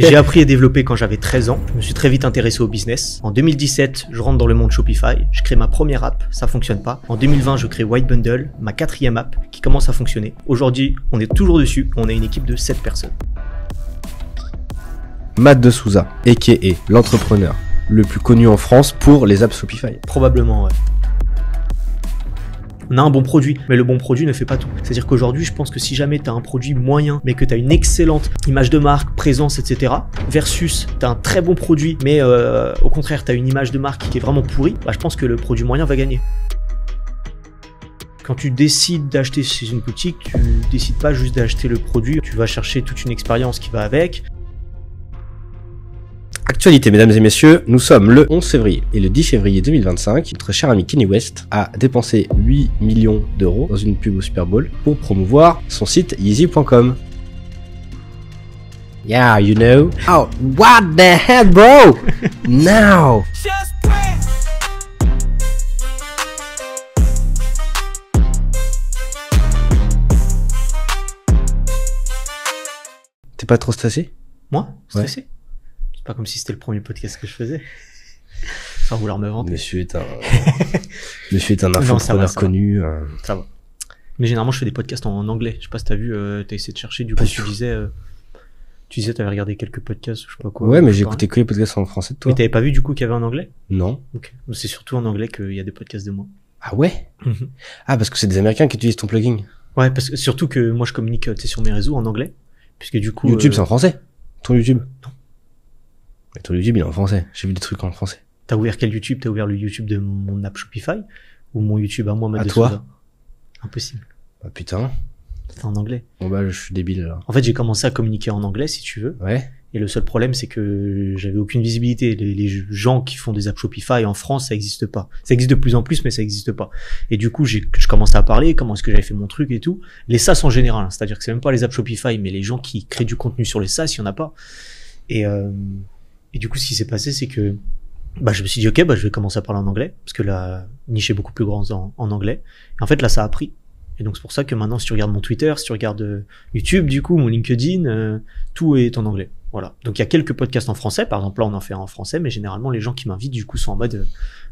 J'ai appris à développer quand j'avais 13 ans. Je me suis très vite intéressé au business. En 2017, je rentre dans le monde Shopify. Je crée ma première app, ça fonctionne pas. En 2020, je crée White Bundle, ma 4e app qui commence à fonctionner. Aujourd'hui, on est toujours dessus. On est une équipe de 7 personnes. Matt de Souza, a.k.a. l'entrepreneur le plus connu en France pour les apps Shopify. Probablement, ouais. On a un bon produit, mais le bon produit ne fait pas tout. C'est-à-dire qu'aujourd'hui, je pense que si jamais tu as un produit moyen, mais que tu as une excellente image de marque, présence, etc., versus tu as un très bon produit, mais au contraire, tu as une image de marque qui est vraiment pourrie, bah, je pense que le produit moyen va gagner. Quand tu décides d'acheter chez une boutique, tu décides pas juste d'acheter le produit, tu vas chercher toute une expérience qui va avec. Actualité, mesdames et messieurs, nous sommes le 11 février et le 10 février 2025, notre cher ami Kanye West a dépensé 8 millions d'euros dans une pub au Super Bowl pour promouvoir son site Yeezy.com. Yeah, you know. Oh, what the hell, bro? Now. T'es pas trop stressé? Moi? Stressé? Ouais. Pas comme si c'était le premier podcast que je faisais. Sans vouloir me vanter. Monsieur est un infopreneur connu. Ça va. Mais généralement, je fais des podcasts en anglais. Je sais pas si t'as vu, t'as essayé de chercher. Du coup, tu disais t'avais regardé quelques podcasts, je sais pas quoi. Ouais, mais j'ai écouté que les podcasts en français de toi. Mais t'avais pas vu du coup qu'il y avait en anglais? Non. Ok. C'est surtout en anglais qu'il y a des podcasts de moi. Ah ouais? Ah, parce que c'est des Américains qui utilisent ton plugin. Ouais, parce que surtout que moi, je communique sur mes réseaux en anglais. Puisque du coup. YouTube, c'est en français? Ton YouTube? Non. Mais ton YouTube, il est en français. J'ai vu des trucs en français. T'as ouvert quel YouTube? T'as ouvert le YouTube de mon app Shopify? Ou mon YouTube à moi, Matt de toi? Souza? Impossible. Bah putain. C'est en anglais. Bon bah, je suis débile alors. En fait, j'ai commencé à communiquer en anglais, si tu veux. Ouais. Et le seul problème, c'est que j'avais aucune visibilité. Les gens qui font des apps Shopify en France, ça existe pas. Ça existe de plus en plus, mais ça existe pas. Et du coup, je commençais à parler, comment est-ce que j'avais fait mon truc et tout. Les SaaS en général, hein, c'est-à-dire que c'est même pas les apps Shopify, mais les gens qui créent du contenu sur les SaaS, il y en a pas. Et du coup, ce qui s'est passé, c'est que bah, je me suis dit, ok, bah, je vais commencer à parler en anglais, parce que la niche est beaucoup plus grande en anglais. Et en fait, là, ça a pris. Et donc, c'est pour ça que maintenant, si tu regardes mon Twitter, si tu regardes YouTube, du coup, mon LinkedIn, tout est en anglais. Voilà. Donc, il y a quelques podcasts en français. Par exemple, là, on en fait un en français, mais généralement, les gens qui m'invitent, du coup, sont en mode,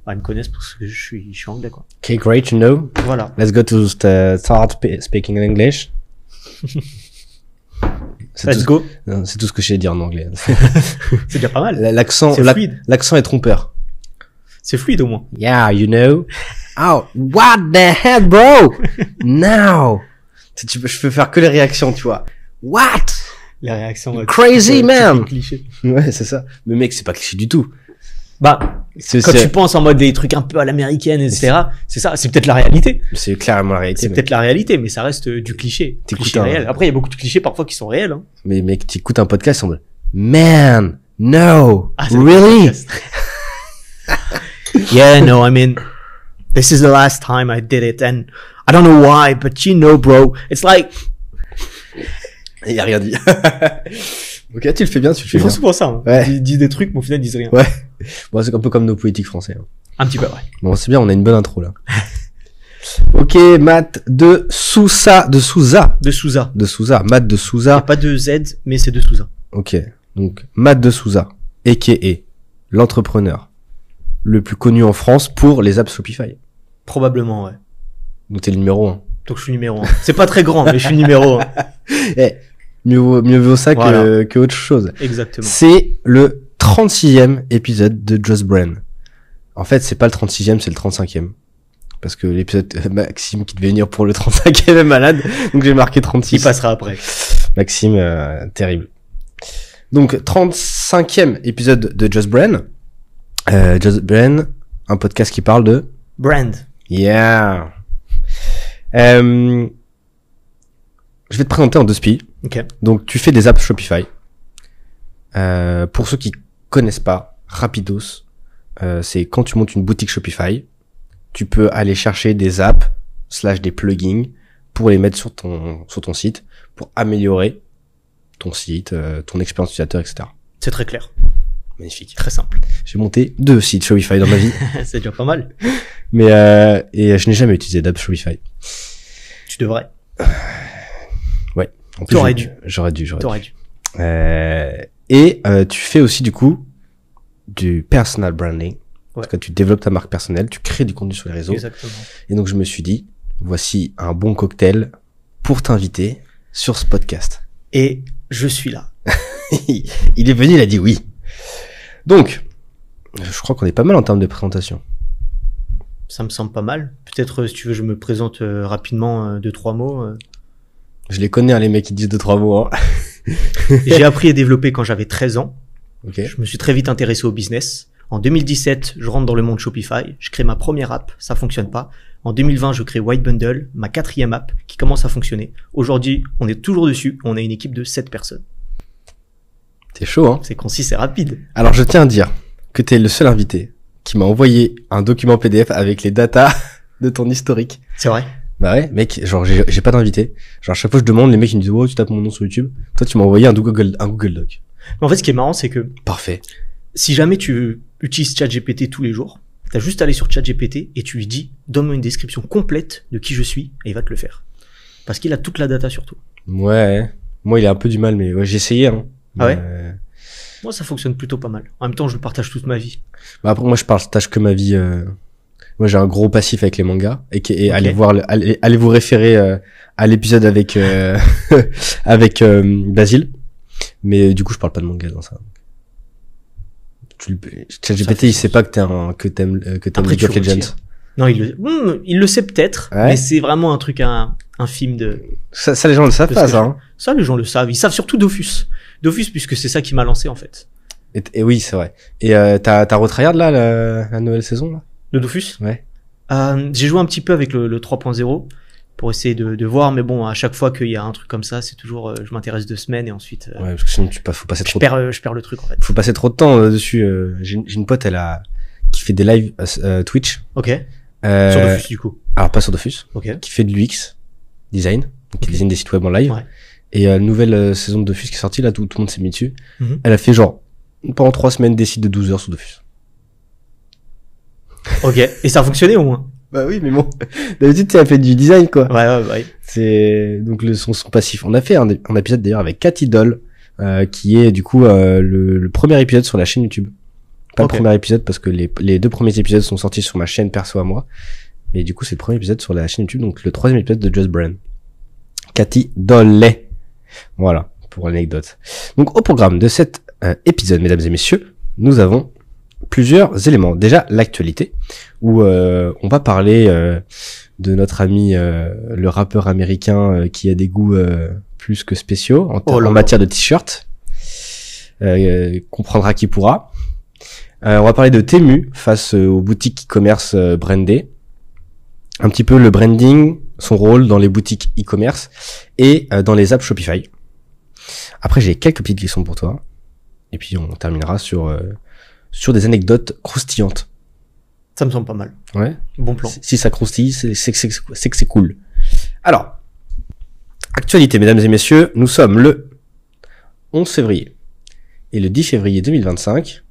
bah, ils me connaissent parce que je suis anglais, quoi. Okay, great to know. Voilà. Let's go to start speaking in English. Let's go. C'est tout ce que je sais dire en anglais. C'est déjà pas mal. L'accent est trompeur. C'est fluide au moins. Yeah, you know. Oh, what the hell, bro? Now. Je peux faire que les réactions, tu vois. What? Les réactions. Crazy, man. Cliché. Ouais, c'est ça. Mais mec, c'est pas cliché du tout. Bah, quand tu penses en mode des trucs un peu à l'américaine, etc., c'est ça, c'est peut-être la réalité. C'est clairement la réalité. C'est peut-être la réalité, mais ça reste du cliché. Cliché réel. Après, il y a beaucoup de clichés parfois qui sont réels, hein. Mais mec, t'écoutes un podcast en mode, man, no, ah, really? Yeah, no, I mean, this is the last time I did it, and I don't know why, but you know, bro, it's like... Il a rien dit. Ok, tu le fais bien, tu le fais bien. Ils font souvent ça, hein. Ouais. Ils disent des trucs, mais au final, ils disent rien. Ouais. Bon, c'est un peu comme nos politiques français. Hein. Un petit peu, ouais. Bon, c'est bien, on a une bonne intro, là. Ok, Matt de Souza. De Souza. Matt de Souza. Il n'y a pas de Z, mais c'est de Souza. Ok. Donc, Matt de Souza, a.k.a. l'entrepreneur le plus connu en France pour les apps Shopify. Probablement, ouais. Donc, t'es le numéro 1. Donc, je suis numéro 1. C'est pas très grand, mais je suis numéro 1. Eh, mieux vaut ça voilà. que autre chose. Exactement. C'est le 36e épisode de Just Brain. En fait, c'est pas le 36e, c'est le 35e. Parce que l'épisode Maxime qui devait venir pour le 35e est malade, donc j'ai marqué 36. Il passera après. Maxime, terrible. Donc, 35e épisode de Just Brain. Just Brain, un podcast qui parle de... Brand. Yeah. Je vais te présenter en deux spies. Ok. Donc, tu fais des apps Shopify. Pour ceux qui connaissent pas, rapidos, c'est quand tu montes une boutique Shopify, tu peux aller chercher des apps / des plugins pour les mettre sur ton site pour améliorer ton site, ton expérience utilisateur, etc. C'est très clair. Magnifique. Très simple. J'ai monté 2 sites Shopify dans ma vie. C'est déjà pas mal. Mais et je n'ai jamais utilisé d'app Shopify. Tu devrais. Ouais. En plus, T'aurais dû. J'aurais dû. T'aurais dû. Et tu fais aussi du coup du personal branding. Parce que tu développes ta marque personnelle, tu crées du contenu sur les réseaux. Exactement. Et donc je me suis dit, voici un bon cocktail pour t'inviter sur ce podcast. Et je suis là. Il est venu, il a dit oui. Donc, je crois qu'on est pas mal en termes de présentation. Ça me semble pas mal. Peut-être, si tu veux, je me présente rapidement 2-3 mots. Je les connais, hein, les mecs qui disent 2-3 mots. Hein. J'ai appris et développé quand j'avais 13 ans. Okay. Je me suis très vite intéressé au business. En 2017, je rentre dans le monde Shopify. Je crée ma première app, ça fonctionne pas. En 2020, je crée White Bundle, ma 4e app qui commence à fonctionner. Aujourd'hui, on est toujours dessus. On a une équipe de 7 personnes. C'est chaud, hein? C'est concis, c'est rapide. Alors, je tiens à dire que t'es le seul invité qui m'a envoyé un document PDF avec les datas de ton historique. C'est vrai? Bah ouais, mec, genre, j'ai pas d'invité. Genre, à chaque fois je demande, les mecs, ils me disent, oh, tu tapes mon nom sur YouTube. Toi, tu m'as envoyé un Google Doc. Mais en fait, ce qui est marrant, c'est que Parfait. si jamais tu utilises ChatGPT tous les jours, t'as juste à aller sur ChatGPT et tu lui dis, donne-moi une description complète de qui je suis, et il va te le faire. Parce qu'il a toute la data sur toi. Ouais. Moi, il a un peu du mal, mais ouais, j'ai essayé, hein. Ah ouais? Moi, ça fonctionne plutôt pas mal. En même temps, je partage toute ma vie. Bah après, moi, je partage que ma vie. Moi, j'ai un gros passif avec les mangas et Okay. allez vous référer à l'épisode avec avec Basile. Mais du coup, je parle pas de manga dans ça. ChatGPT, il sait pas que t'aimes League of Legends. Non, il le sait peut-être, ouais. Mais c'est vraiment un truc infime de. Ça, les gens le savent pas, ça. Hein. Ça, les gens le savent. Ils savent surtout Dofus. Dofus, puisque c'est ça qui m'a lancé en fait. Et oui, c'est vrai. Et t'as retryhard là la nouvelle saison là? De Dofus? Ouais. J'ai joué un petit peu avec le 3.0 pour essayer de voir, mais bon, à chaque fois qu'il y a un truc comme ça, c'est toujours je m'intéresse 2 semaines et ensuite. Ouais, parce que sinon faut passer trop. Je perds le truc en fait. Faut passer trop de temps dessus. J'ai une pote, qui fait des lives Twitch. Ok. Sur Dofus du coup. Alors pas sur Dofus. Ok. Qui fait de l'UX design, donc qui design des sites web en live. Ouais. Et la nouvelle saison de Dofus qui est sortie là, tout le monde s'est mis dessus. Mm-hmm. Elle a fait genre pendant 3 semaines des sites de 12 heures sur Dofus. Ok. Et ça a fonctionné au moins? Bah oui, mais bon. D'habitude, tu as fait du design, quoi. Ouais. C'est, donc, son passif. On a fait un épisode d'ailleurs avec Cathy Doll, qui est, du coup, le premier épisode sur la chaîne YouTube. Pas okay. Le premier épisode parce que les 2 premiers épisodes sont sortis sur ma chaîne perso à moi. Mais du coup, c'est le premier épisode sur la chaîne YouTube, donc le 3e épisode de Just Brain. Cathy Doll. Voilà, pour l'anecdote. Donc, au programme de cet épisode, mesdames et messieurs, nous avons plusieurs éléments. Déjà, l'actualité, où on va parler de notre ami le rappeur américain qui a des goûts plus que spéciaux en matière de t-shirt. Comprendra qui pourra. On va parler de Temu face aux boutiques e-commerce brandées. Un petit peu le branding, son rôle dans les boutiques e-commerce et dans les apps Shopify. Après, j'ai quelques petites questions pour toi. Et puis, on terminera sur des anecdotes croustillantes. Ça me semble pas mal. Ouais. Bon plan. Si ça croustille, c'est que c'est cool. Alors, actualité, mesdames et messieurs, nous sommes le 11 février. Et le 10 février 2025,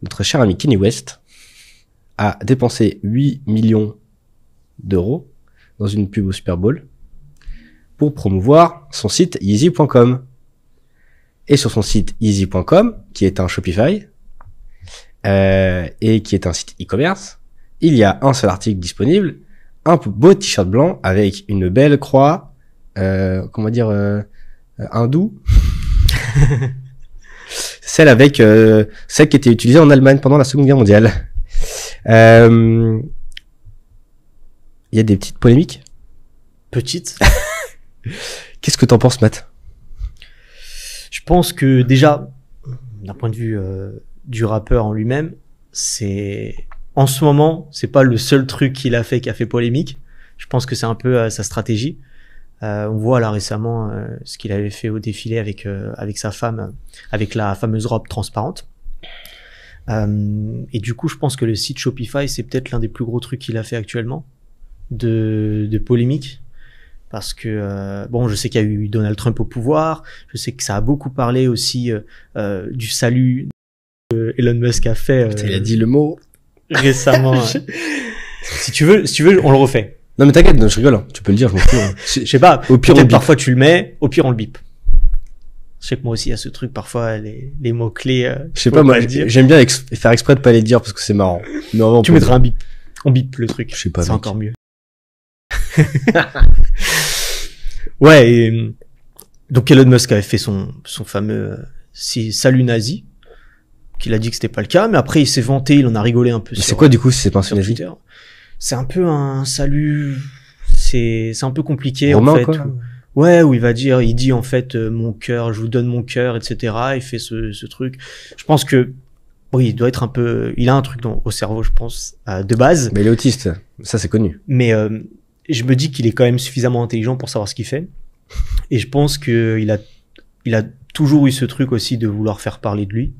notre cher ami Kanye West a dépensé 8 millions d'euros dans une pub au Super Bowl pour promouvoir son site Yeezy.com. Et sur son site Yeezy.com, qui est un Shopify, et qui est un site e-commerce, il y a un seul article disponible, un beau t-shirt blanc avec une belle croix, comment dire, hindoue. Celle qui était utilisée en Allemagne pendant la Seconde Guerre mondiale. Il y a des petites polémiques. Petites. Qu'est-ce que t'en penses, Matt? Je pense que déjà, d'un point de vue du rappeur en lui-même, en ce moment, c'est pas le seul truc qu'il a fait qui a fait polémique. Je pense que c'est un peu sa stratégie. On voit là récemment ce qu'il avait fait au défilé avec sa femme, avec la fameuse robe transparente. Et du coup, je pense que le site Shopify, c'est peut-être l'un des plus gros trucs qu'il a fait actuellement de polémique. Parce que, bon, je sais qu'il y a eu Donald Trump au pouvoir, je sais que ça a beaucoup parlé aussi du salut que Elon Musk a fait. Il a dit le mot récemment. Si tu veux, on le refait. Non mais t'inquiète, je rigole, hein. Tu peux le dire, je m'en fous. Hein. Je sais pas, au pire, parfois tu le mets, au pire on le bip. Je sais que moi aussi, il y a ce truc, parfois, les mots-clés, Je sais faut pas, moi, le dire. j'aime bien faire exprès de pas les dire parce que c'est marrant. Mais vraiment, Tu mettras un bip. On bip le truc. Je sais pas, C'est mec. encore mieux. Ouais, et donc Elon Musk avait fait son fameux salut nazi, qu'il a dit que c'était pas le cas, mais après il s'est vanté, il en a rigolé un peu. C'est quoi, du coup, si c'est pas un sur nazi? Twitter. C'est un peu un salut, c'est un peu compliqué Romain, en fait. quoi. Ouais, où il dit en fait mon cœur, je vous donne mon cœur, etc. Il fait ce truc. Je pense que oui, il doit être un peu, il a un truc au cerveau, je pense, de base. Mais il est autiste, ça c'est connu. Mais je me dis qu'il est quand même suffisamment intelligent pour savoir ce qu'il fait. Et je pense que il a toujours eu ce truc aussi de vouloir faire parler de lui.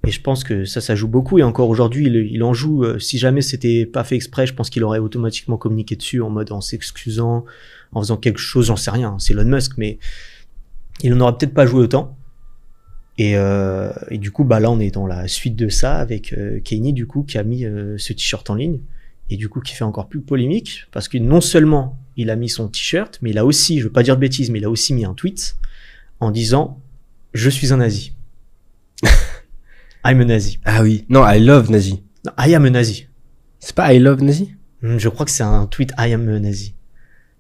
Et je pense que ça joue beaucoup. Et encore aujourd'hui, il en joue. Si jamais c'était pas fait exprès, je pense qu'il aurait automatiquement communiqué dessus en mode en s'excusant, en faisant quelque chose, j'en sais rien. C'est Elon Musk, mais il en aurait peut-être pas joué autant. Et du coup, bah là, on est dans la suite de ça avec Kanye, du coup, qui a mis ce t-shirt en ligne. Et du coup, qui fait encore plus polémique, parce que non seulement il a mis son t-shirt, mais il a aussi, je veux pas dire de bêtises, mais il a aussi mis un tweet en disant « Je suis un nazi ». I'm a nazi. Ah oui. Non, I love nazi. Non, I am a nazi. C'est pas I love nazi? Je crois que c'est un tweet I am a nazi.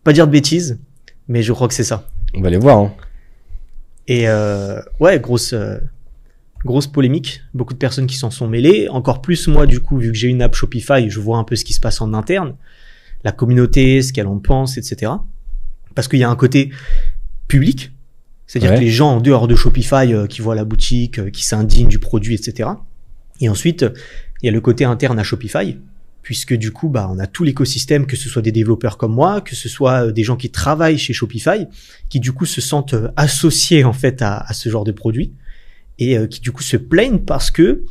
Pas dire de bêtises, mais je crois que c'est ça. On va les voir, hein. Et ouais, grosse polémique. Beaucoup de personnes qui s'en sont mêlées. Encore plus moi, du coup, vu que j'ai une app Shopify, je vois un peu ce qui se passe en interne, la communauté, ce qu'elle en pense, etc. Parce qu'il y a un côté public, c'est-à-dire que les gens en dehors de Shopify qui voient la boutique, qui s'indignent du produit, etc. Et ensuite, il y a le côté interne à Shopify, puisque du coup, bah, on a tout l'écosystème, que ce soit des développeurs comme moi, que ce soit des gens qui travaillent chez Shopify, qui du coup se sentent associés en fait à ce genre de produit, et qui du coup se plaignent parce que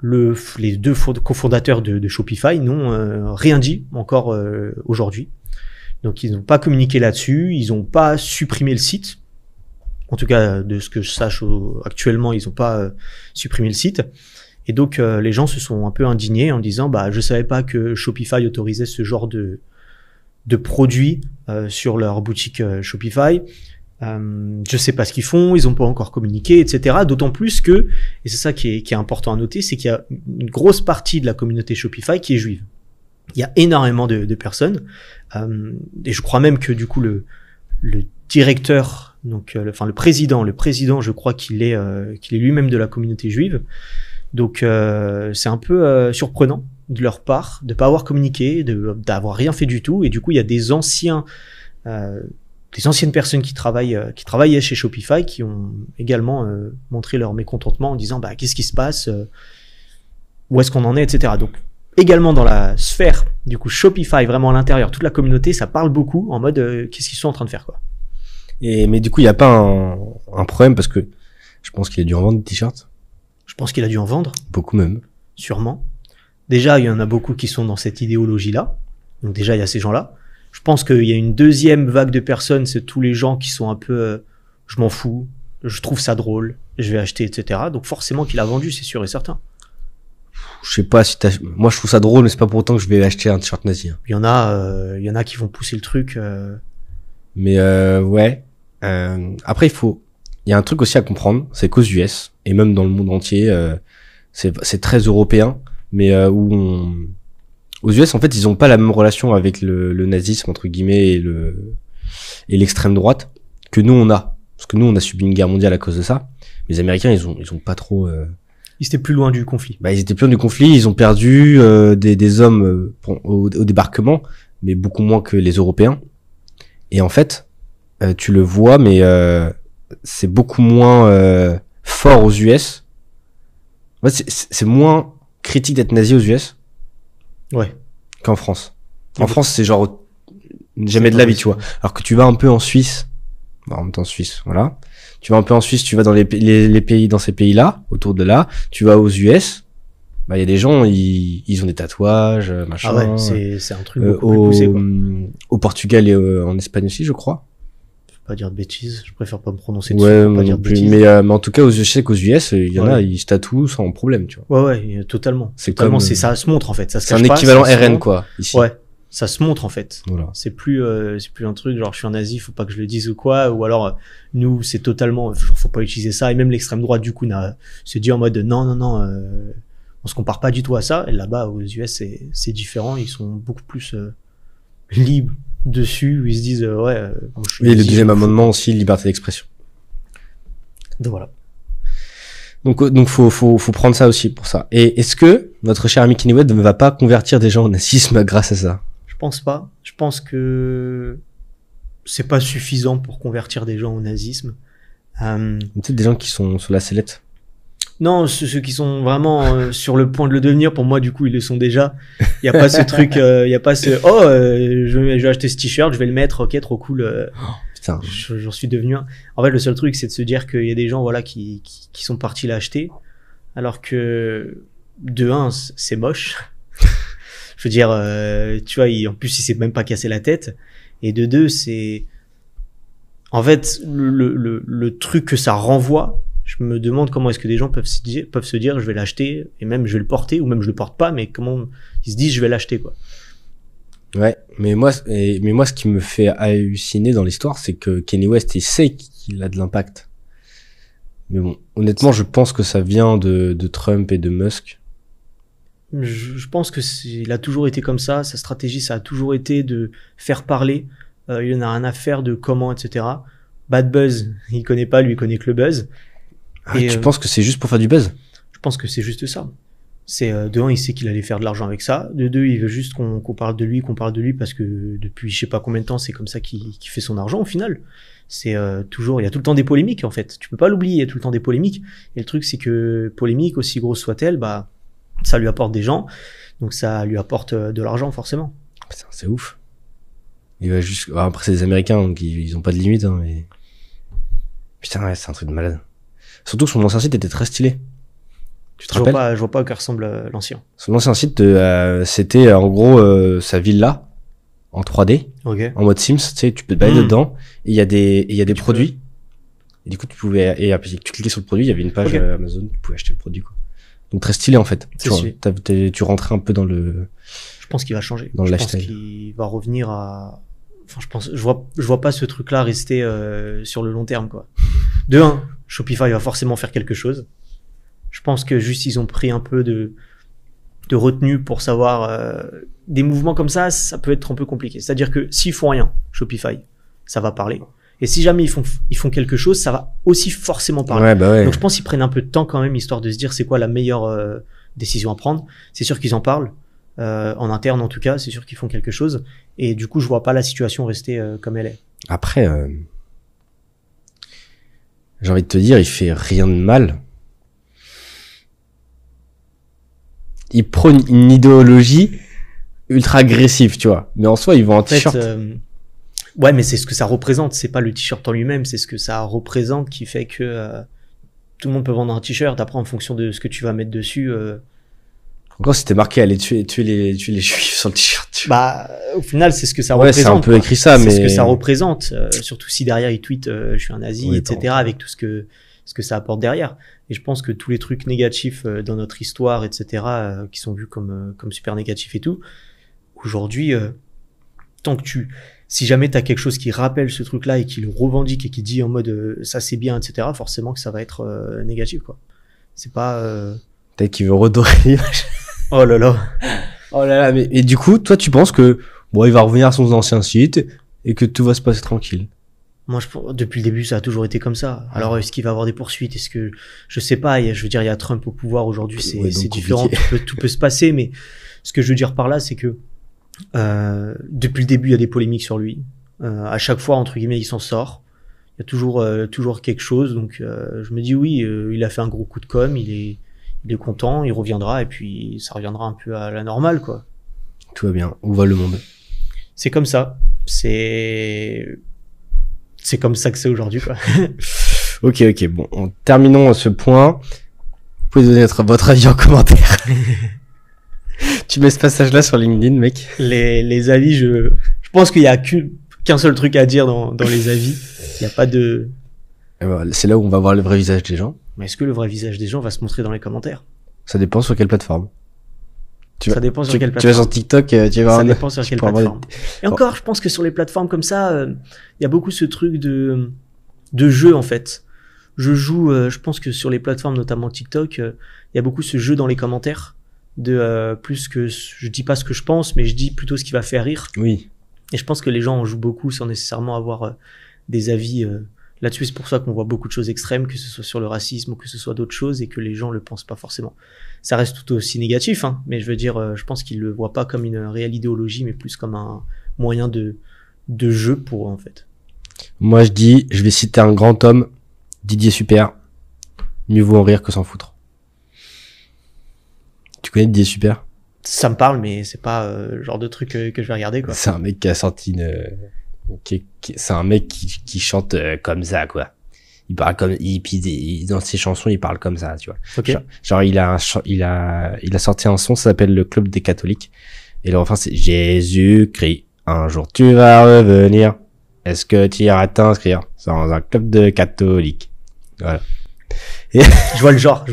les deux cofondateurs de Shopify n'ont rien dit encore aujourd'hui. Donc ils n'ont pas communiqué là-dessus, ils n'ont pas supprimé le site. En tout cas, de ce que je sache actuellement, ils n'ont pas supprimé le site. Et donc les gens se sont un peu indignés en disant bah je savais pas que Shopify autorisait ce genre de produits sur leur boutique Shopify. Je sais pas ce qu'ils font, ils ont pas encore communiqué, etc. D'autant plus que, et c'est ça qui est important à noter, c'est qu'il y a une grosse partie de la communauté Shopify qui est juive. Il y a énormément de personnes, et je crois même que du coup le directeur, donc le président, je crois qu'il est lui-même de la communauté juive. Donc c'est un peu surprenant de leur part de pas avoir communiqué, d'avoir rien fait du tout, et du coup il y a des anciennes personnes qui travaillaient chez Shopify qui ont également montré leur mécontentement en disant bah qu'est-ce qui se passe, où est-ce qu'on en est, etc. Donc également dans la sphère du coup Shopify, vraiment à l'intérieur, toute la communauté, ça parle beaucoup en mode qu'est-ce qu'ils sont en train de faire quoi. Mais du coup il y a pas un problème parce que je pense qu'il a dû en vendre des t-shirts. Je pense qu'il a dû en vendre. Beaucoup même. Sûrement. Déjà il y en a beaucoup qui sont dans cette idéologie là. Donc déjà il y a ces gens là. Je pense qu'il y a une deuxième vague de personnes, c'est tous les gens qui sont un peu je m'en fous, je trouve ça drôle, je vais acheter, etc. Donc forcément qu'il a vendu, c'est sûr et certain. Je sais pas si moi je trouve ça drôle, mais c'est pas pour autant que je vais acheter un t-shirt nazi. Hein. Il y en a qui vont pousser le truc. Mais ouais. Après il y a un truc aussi à comprendre, c'est qu'aux US et même dans le monde entier, c'est très européen, mais aux US, en fait, ils ont pas la même relation avec le nazisme, entre guillemets, et l'extrême droite que nous, on a. Parce que nous, on a subi une guerre mondiale à cause de ça. Mais les Américains, ils ont pas trop, Ils étaient plus loin du conflit. Bah, ils étaient plus loin du conflit, ils ont perdu, des hommes, au débarquement, mais beaucoup moins que les Européens. Et en fait, tu le vois, mais, c'est beaucoup moins, fort aux US. En fait, c'est moins critique d'être nazi aux US. Ouais. Qu'en France. En France, c'est genre jamais de la vie, tu vois. Alors que tu vas un peu en Suisse, bah, en même temps Suisse, voilà. Tu vas un peu en Suisse, tu vas dans les pays, dans ces pays-là, autour de là. Tu vas aux US, bah il y a des gens, ils ont des tatouages, machin. Ah ouais, c'est un truc beaucoup plus poussé, quoi. Au Portugal et en Espagne aussi, je crois. Je vais pas dire de bêtises, je préfère pas me prononcer dessus. Ouais, pas dire de bêtises. mais en tout cas, je sais qu'aux US, il y en a, ils se tatouent sans problème, tu vois. Ouais, totalement. C'est totalement, comme, ça se montre, en fait. Ça se c'est un cache pas, équivalent ça se RN, montre. quoi, ici. Ouais. ça se montre en fait. Voilà. C'est plus un truc genre je suis un nazi, faut pas que je le dise ou quoi, ou alors nous c'est totalement genre, faut pas utiliser ça, et même l'extrême droite du coup se dit en mode non, on se compare pas du tout à ça, et là-bas aux US c'est différent, ils sont beaucoup plus libres dessus, où ils se disent bon, je suis Et le nazi, deuxième je m'en fous. amendement aussi, liberté d'expression. Donc voilà. Donc faut prendre ça aussi pour ça. Et est-ce que notre cher ami Kanye West ne va pas convertir des gens au nazisme grâce à ça? Je pense pas. Je pense que c'est pas suffisant pour convertir des gens au nazisme. Peut-être des gens qui sont sur la sellette. Non, ceux qui sont vraiment sur le point de le devenir, pour moi, du coup, ils le sont déjà. Il y a pas ce truc, il y a pas ce je vais acheter ce t-shirt, je vais le mettre, ok, trop cool. Putain. J'en suis devenu un. En fait, le seul truc, c'est de se dire qu'il y a des gens, voilà, qui sont partis l'acheter, alors que de un, c'est moche. Je veux dire, tu vois, en plus, il s'est même pas cassé la tête. Et de deux, c'est, en fait, le truc que ça renvoie. Je me demande comment est-ce que des gens peuvent se dire, je vais l'acheter, et même je vais le porter, ou même je le porte pas, mais comment ils se disent, je vais l'acheter, quoi. Ouais, mais moi, ce qui me fait halluciner dans l'histoire, c'est que Kanye West, il sait qu'il a de l'impact. Mais bon, honnêtement, je pense que ça vient de Trump et de Musk. Je pense que il a toujours été comme ça. Sa stratégie, ça a toujours été de faire parler. Il en a rien à faire de comment, etc. Bad buzz, il connaît pas, lui, il connaît que le buzz. Ah, Et, tu penses que c'est juste pour faire du buzz? Je pense que c'est juste ça. C'est de un, il sait qu'il allait faire de l'argent avec ça. De deux, il veut juste qu'on parle de lui, parce que depuis je sais pas combien de temps, c'est comme ça qu'il fait son argent au final. C'est toujours, il y a tout le temps des polémiques en fait. Tu peux pas l'oublier, il y a tout le temps des polémiques. Et le truc, c'est que polémique, aussi grosse soit-elle, bah ça lui apporte des gens, donc ça lui apporte de l'argent forcément. Putain, c'est ouf. Il va juste. Après, c'est des Américains, donc ils ont pas de limite, hein, mais. Putain, ouais, c'est un truc de malade. Surtout que son ancien site était très stylé. Tu te rappelles? Je vois pas à quoi ressemble l'ancien. Son ancien site, c'était en gros sa villa en 3D, Ok. en mode Sims. Tu sais, tu peux te balader dedans. Et il y a des produits. Et du coup, tu pouvais tu cliquais sur le produit, il y avait une page Amazon, tu pouvais acheter le produit, quoi. Donc très stylé en fait. Tu rentrais un peu dans le. Je pense qu'il va changer. Dans le je lifestyle. pense qu'il va revenir à. Enfin, je vois pas ce truc-là rester sur le long terme, quoi. De un, Shopify va forcément faire quelque chose. Je pense que juste ils ont pris un peu de retenue pour savoir des mouvements comme ça peut être un peu compliqué. C'est-à-dire que s'ils font rien, Shopify, ça va parler. Et si jamais ils font quelque chose, ça va aussi forcément parler. Ouais, bah ouais. Donc je pense qu'ils prennent un peu de temps quand même, histoire de se dire c'est quoi la meilleure décision à prendre. C'est sûr qu'ils en parlent, en interne en tout cas, c'est sûr qu'ils font quelque chose. Et du coup, je vois pas la situation rester comme elle est. Après, j'ai envie de te dire, il fait rien de mal. Il prône une idéologie ultra agressive, tu vois. Mais en soi, il vend un t-shirt. Ouais, mais c'est ce que ça représente. C'est pas le t-shirt en lui-même, c'est ce que ça représente qui fait que tout le monde peut vendre un t-shirt. Après, en fonction de ce que tu vas mettre dessus. Encore, c'était marqué aller tuer les juifs sur le t-shirt. Bah, au final, c'est ce que ça Ouais, représente. c'est un peu écrit ça, mais. C'est ce que ça représente. Surtout si derrière il tweet je suis un nazi, Oui, etc. pardon. Avec tout ce que ça apporte derrière. Et je pense que tous les trucs négatifs dans notre histoire, etc., qui sont vus comme super négatifs et tout, aujourd'hui, si jamais t'as quelque chose qui rappelle ce truc-là et qui le revendique et qui dit en mode ça c'est bien, etc., forcément que ça va être négatif, quoi. C'est pas. Peut-être qu'il veut redorer l'image. Oh là là. Oh là là, mais et du coup, toi, tu penses que bon, il va revenir à son ancien site et que tout va se passer tranquille? Moi, depuis le début, ça a toujours été comme ça. Alors, est-ce qu'il va avoir des poursuites? Est-ce que, je sais pas, je veux dire, il y a Trump au pouvoir aujourd'hui, Ouais, c'est donc différent, tout peut se passer, mais ce que je veux dire par là, c'est que, depuis le début, il y a des polémiques sur lui. À chaque fois, entre guillemets, il s'en sort. Il y a toujours quelque chose, donc, je me dis oui, il a fait un gros coup de com', il est content, il reviendra, et puis, ça reviendra un peu à la normale, quoi. Tout va bien. Où va le monde? C'est comme ça. C'est comme ça que c'est aujourd'hui, quoi. Ok, bon, terminons ce point. Vous pouvez donner votre avis en commentaire. Tu mets ce passage-là sur LinkedIn, mec. Les avis, je pense qu'il y a qu'un seul truc à dire dans les avis. Il n'y a pas de. Et voilà, c'est là où on va voir le vrai visage des gens. Mais est-ce que le vrai visage des gens va se montrer dans les commentaires? Ça dépend sur quelle plateforme. Ça dépend sur quelle Tu vas plateforme. sur TikTok, tu vas Ça dépend sur quelle peux avoir plateforme. Et encore, je pense que sur les plateformes comme ça, il y a beaucoup ce truc de jeu en fait. Je joue, je pense que sur les plateformes, notamment TikTok, il y a beaucoup ce jeu dans les commentaires de plus que je dis pas ce que je pense, mais je dis plutôt ce qui va faire rire. Oui. Et je pense que les gens en jouent beaucoup sans nécessairement avoir des avis là-dessus. C'est pour ça qu'on voit beaucoup de choses extrêmes, que ce soit sur le racisme ou que ce soit d'autres choses, et que les gens le pensent pas forcément. Ça reste tout aussi négatif, hein, mais je veux dire, je pense qu'ils le voient pas comme une réelle idéologie, mais plus comme un moyen de jeu pour eux, en fait. Moi, je vais citer un grand homme, Didier Super. Mieux vaut en rire que s'en foutre. Tu connais Didier Super? Ça me parle, mais c'est pas le genre de truc que je vais regarder, quoi. C'est un mec qui a sorti c'est un mec qui chante comme ça, quoi. Il parle comme, dans ses chansons, il parle comme ça, tu vois. Ok. Genre, il a sorti un son, ça s'appelle Le Club des Catholiques. Et le refrain, c'est Jésus-Christ, un jour tu vas revenir. Est-ce que tu iras t'inscrire dans un club de catholiques? Voilà. Et Je vois le genre.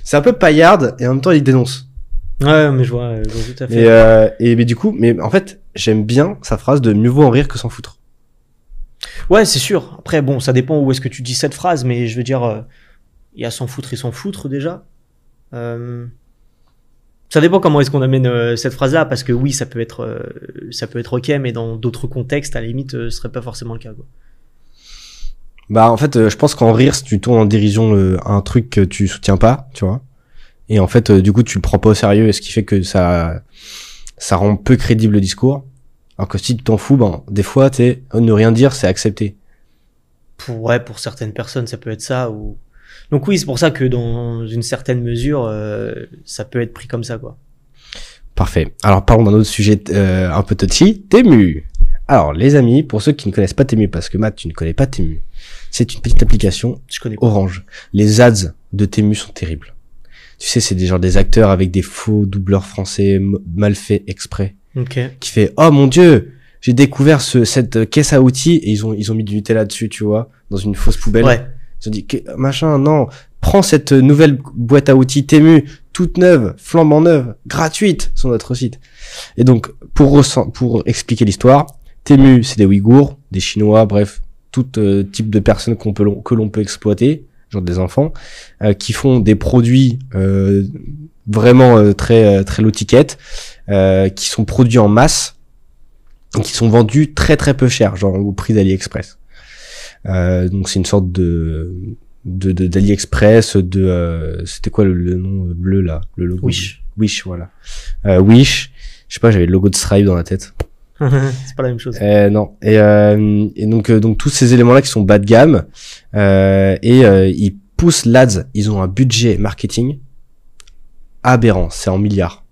c'est un peu paillarde et en même temps il dénonce. Ouais, mais je vois tout à fait. Mais du coup, mais en fait, j'aime bien sa phrase de mieux vaut en rire que s'en foutre. Ouais, c'est sûr. Après, bon, ça dépend où est-ce que tu dis cette phrase, mais je veux dire, il y a s'en foutre et s'en foutre déjà. Ça dépend comment est-ce qu'on amène cette phrase-là, parce que oui, ça peut être ok, mais dans d'autres contextes, à la limite, ce serait pas forcément le cas, quoi. Bah en fait, je pense qu'en rire, si tu tournes en dérision un truc que tu soutiens pas, tu vois. Et en fait, du coup, tu le prends pas au sérieux, et ce qui fait que ça rend peu crédible le discours. Alors que si tu t'en fous, ben des fois, ne rien dire, c'est accepté. Pour certaines personnes, ça peut être ça. Ou... Donc oui, c'est pour ça que dans une certaine mesure, ça peut être pris comme ça, quoi. Parfait. Alors parlons d'un autre sujet un peu touchy, Temu. Alors les amis, pour ceux qui ne connaissent pas Temu, parce que Matt, tu ne connais pas Temu, c'est une petite application Je connais pas. Orange. Les ads de Temu sont terribles. Tu sais, c'est des acteurs avec des faux doubleurs français mal faits exprès. Ok. Qui fait oh mon dieu, j'ai découvert cette caisse à outils et ils ont mis du Nutella dessus, tu vois, dans une fausse poubelle. Ouais. Ils ont dit machin, non, prends cette nouvelle boîte à outils Temu, toute neuve, flambant neuve, gratuite sur notre site. Et donc pour expliquer l'histoire, Temu c'est des Ouïghours, des Chinois, bref, tout type de personnes que l'on peut exploiter, genre des enfants, qui font des produits vraiment très low ticket, qui sont produits en masse et qui sont vendus très très peu cher, genre au prix d'AliExpress. Donc c'est une sorte d'AliExpress, c'était quoi le nom bleu là, le logo? Wish, voilà. Wish, je sais pas, j'avais le logo de Stripe dans la tête. C'est pas la même chose. Non. Et donc tous ces éléments là qui sont bas de gamme, ils poussent l'ADS, ils ont un budget marketing aberrant, c'est en milliards.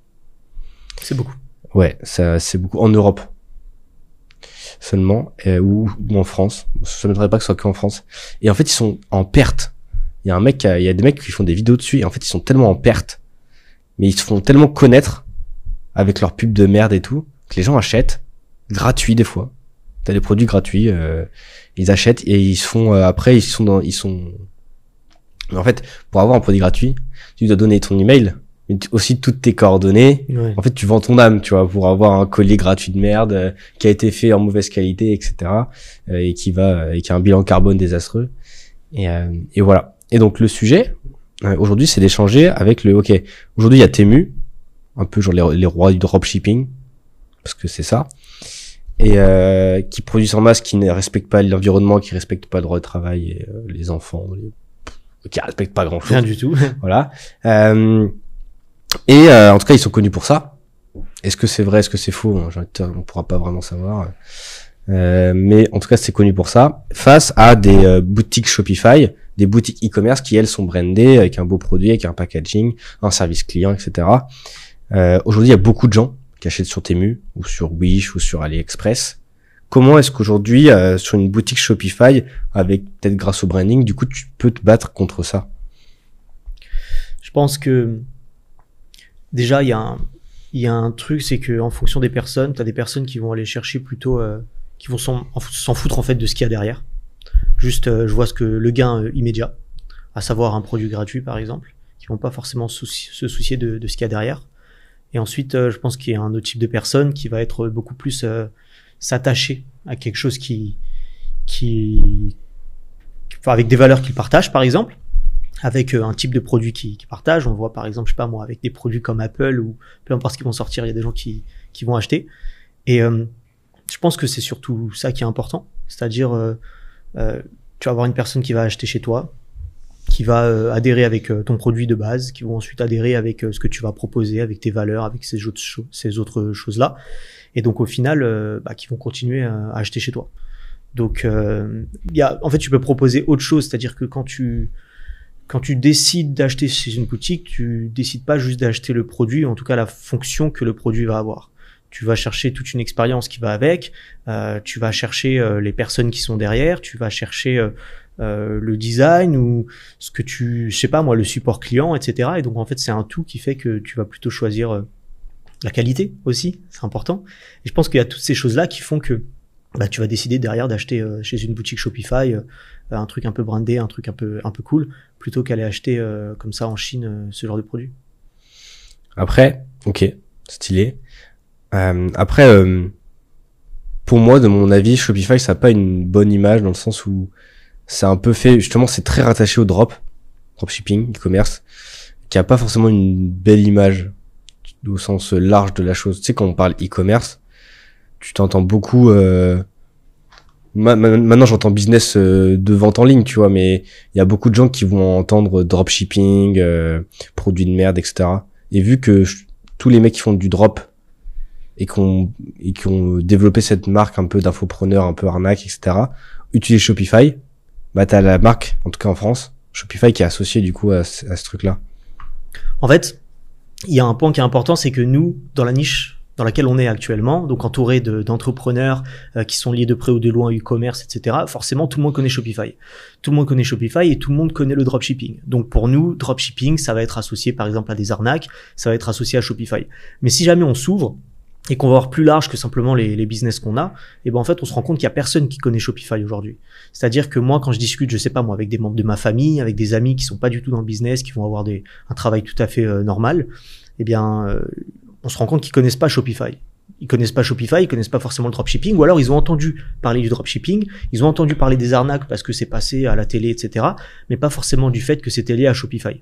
C'est beaucoup. Ouais, ça c'est beaucoup en Europe seulement, ou en France. Ça m'étonnerait pas que ce soit qu'en France. Et en fait, ils sont en perte. Il y a des mecs qui font des vidéos dessus et en fait, ils sont tellement en perte, mais ils se font tellement connaître avec leurs pubs de merde et tout que les gens achètent gratuit des fois. T'as des produits gratuits, ils achètent et ils se font après en fait, pour avoir un produit gratuit, tu dois donner ton email, mais aussi toutes tes coordonnées. Ouais. En fait, tu vends ton âme, tu vois, pour avoir un collier gratuit de merde qui a été fait en mauvaise qualité, etc. Et qui a un bilan carbone désastreux. Et voilà. Et donc le sujet aujourd'hui, c'est d'échanger avec aujourd'hui il y a Temu, un peu genre les rois du dropshipping, parce que c'est ça, et qui produisent en masse, qui ne respectent pas l'environnement, qui respectent pas le droit de travail, et les enfants, qui respectent pas grand chose. Rien du tout. Voilà. Et en tout cas, ils sont connus pour ça. Est-ce que c'est vrai, est-ce que c'est faux? On pourra pas vraiment savoir. Mais en tout cas, c'est connu pour ça. Face à des boutiques Shopify, des boutiques e-commerce qui, elles, sont brandées avec un beau produit, avec un packaging, un service client, etc. Aujourd'hui, il y a beaucoup de gens qui achètent sur Temu ou sur Wish ou sur AliExpress. Comment est-ce qu'aujourd'hui, sur une boutique Shopify, avec peut-être grâce au branding, du coup, tu peux te battre contre ça? Je pense que déjà, il y a un truc, c'est que en fonction des personnes, t'as des personnes qui vont aller chercher plutôt, qui vont s'en foutre en fait de ce qu'il y a derrière. Juste, je vois le gain immédiat, à savoir un produit gratuit par exemple, qui vont pas forcément se soucier de ce qu'il y a derrière. Et ensuite, je pense qu'il y a un autre type de personne qui va être beaucoup plus s'attacher à quelque chose enfin, avec des valeurs qu'ils partagent, par exemple, avec un type de produit qu'ils partagent. On voit par exemple, je sais pas moi, avec des produits comme Apple ou peu importe ce qu'ils vont sortir, il y a des gens qui vont acheter. Et je pense que c'est surtout ça qui est important, c'est-à-dire tu vas avoir une personne qui va acheter chez toi, qui va adhérer avec ton produit de base, qui vont ensuite adhérer avec ce que tu vas proposer, avec tes valeurs, avec ces autres choses-là. Et donc au final, qui vont continuer à acheter chez toi. Donc en fait, tu peux proposer autre chose, c'est-à-dire que quand tu décides d'acheter chez une boutique, tu décides pas juste d'acheter le produit, en tout cas la fonction que le produit va avoir. Tu vas chercher toute une expérience qui va avec, tu vas chercher les personnes qui sont derrière, tu vas chercher le design ou ce que je sais pas moi, le support client, etc. Et donc en fait, c'est un tout qui fait que tu vas plutôt choisir la qualité aussi, c'est important. Et je pense qu'il y a toutes ces choses-là qui font que tu vas décider derrière d'acheter chez une boutique Shopify un truc un peu brandé, un truc un peu cool, plutôt qu'aller acheter comme ça en Chine ce genre de produit. Après, ok, stylé. Après, pour moi, de mon avis, Shopify, ça n'a pas une bonne image dans le sens où c'est un peu fait, justement, c'est très rattaché au dropshipping, e-commerce, qui a pas forcément une belle image au sens large de la chose. Tu sais, quand on parle e-commerce, tu t'entends beaucoup. Maintenant, j'entends business de vente en ligne, tu vois, mais il y a beaucoup de gens qui vont entendre dropshipping, produits de merde, etc. Et vu que tous les mecs qui font du drop et qui ont développé cette marque un peu d'infopreneur, un peu arnaque, etc., utilisent Shopify, t'as la marque, en tout cas en France, Shopify, qui est associée du coup à ce truc-là. En fait, il y a un point qui est important, c'est que nous, dans la niche dans laquelle on est actuellement, donc entouré d'entrepreneurs qui sont liés de près ou de loin au e-commerce, etc., forcément, tout le monde connaît Shopify. Tout le monde connaît Shopify et tout le monde connaît le dropshipping. Donc pour nous, dropshipping, ça va être associé par exemple à des arnaques, ça va être associé à Shopify. Mais si jamais on s'ouvre et qu'on va voir plus large que simplement les business qu'on a, et en fait, on se rend compte qu'il y a personne qui connaît Shopify aujourd'hui. C'est-à-dire que moi, quand je discute, je sais pas moi, avec des membres de ma famille, avec des amis qui sont pas du tout dans le business, qui vont avoir un travail tout à fait normal, on se rend compte qu'ils connaissent pas Shopify. Ils connaissent pas Shopify, ils connaissent pas forcément le dropshipping, ou alors ils ont entendu parler du dropshipping, ils ont entendu parler des arnaques parce que c'est passé à la télé, etc., mais pas forcément du fait que c'était lié à Shopify.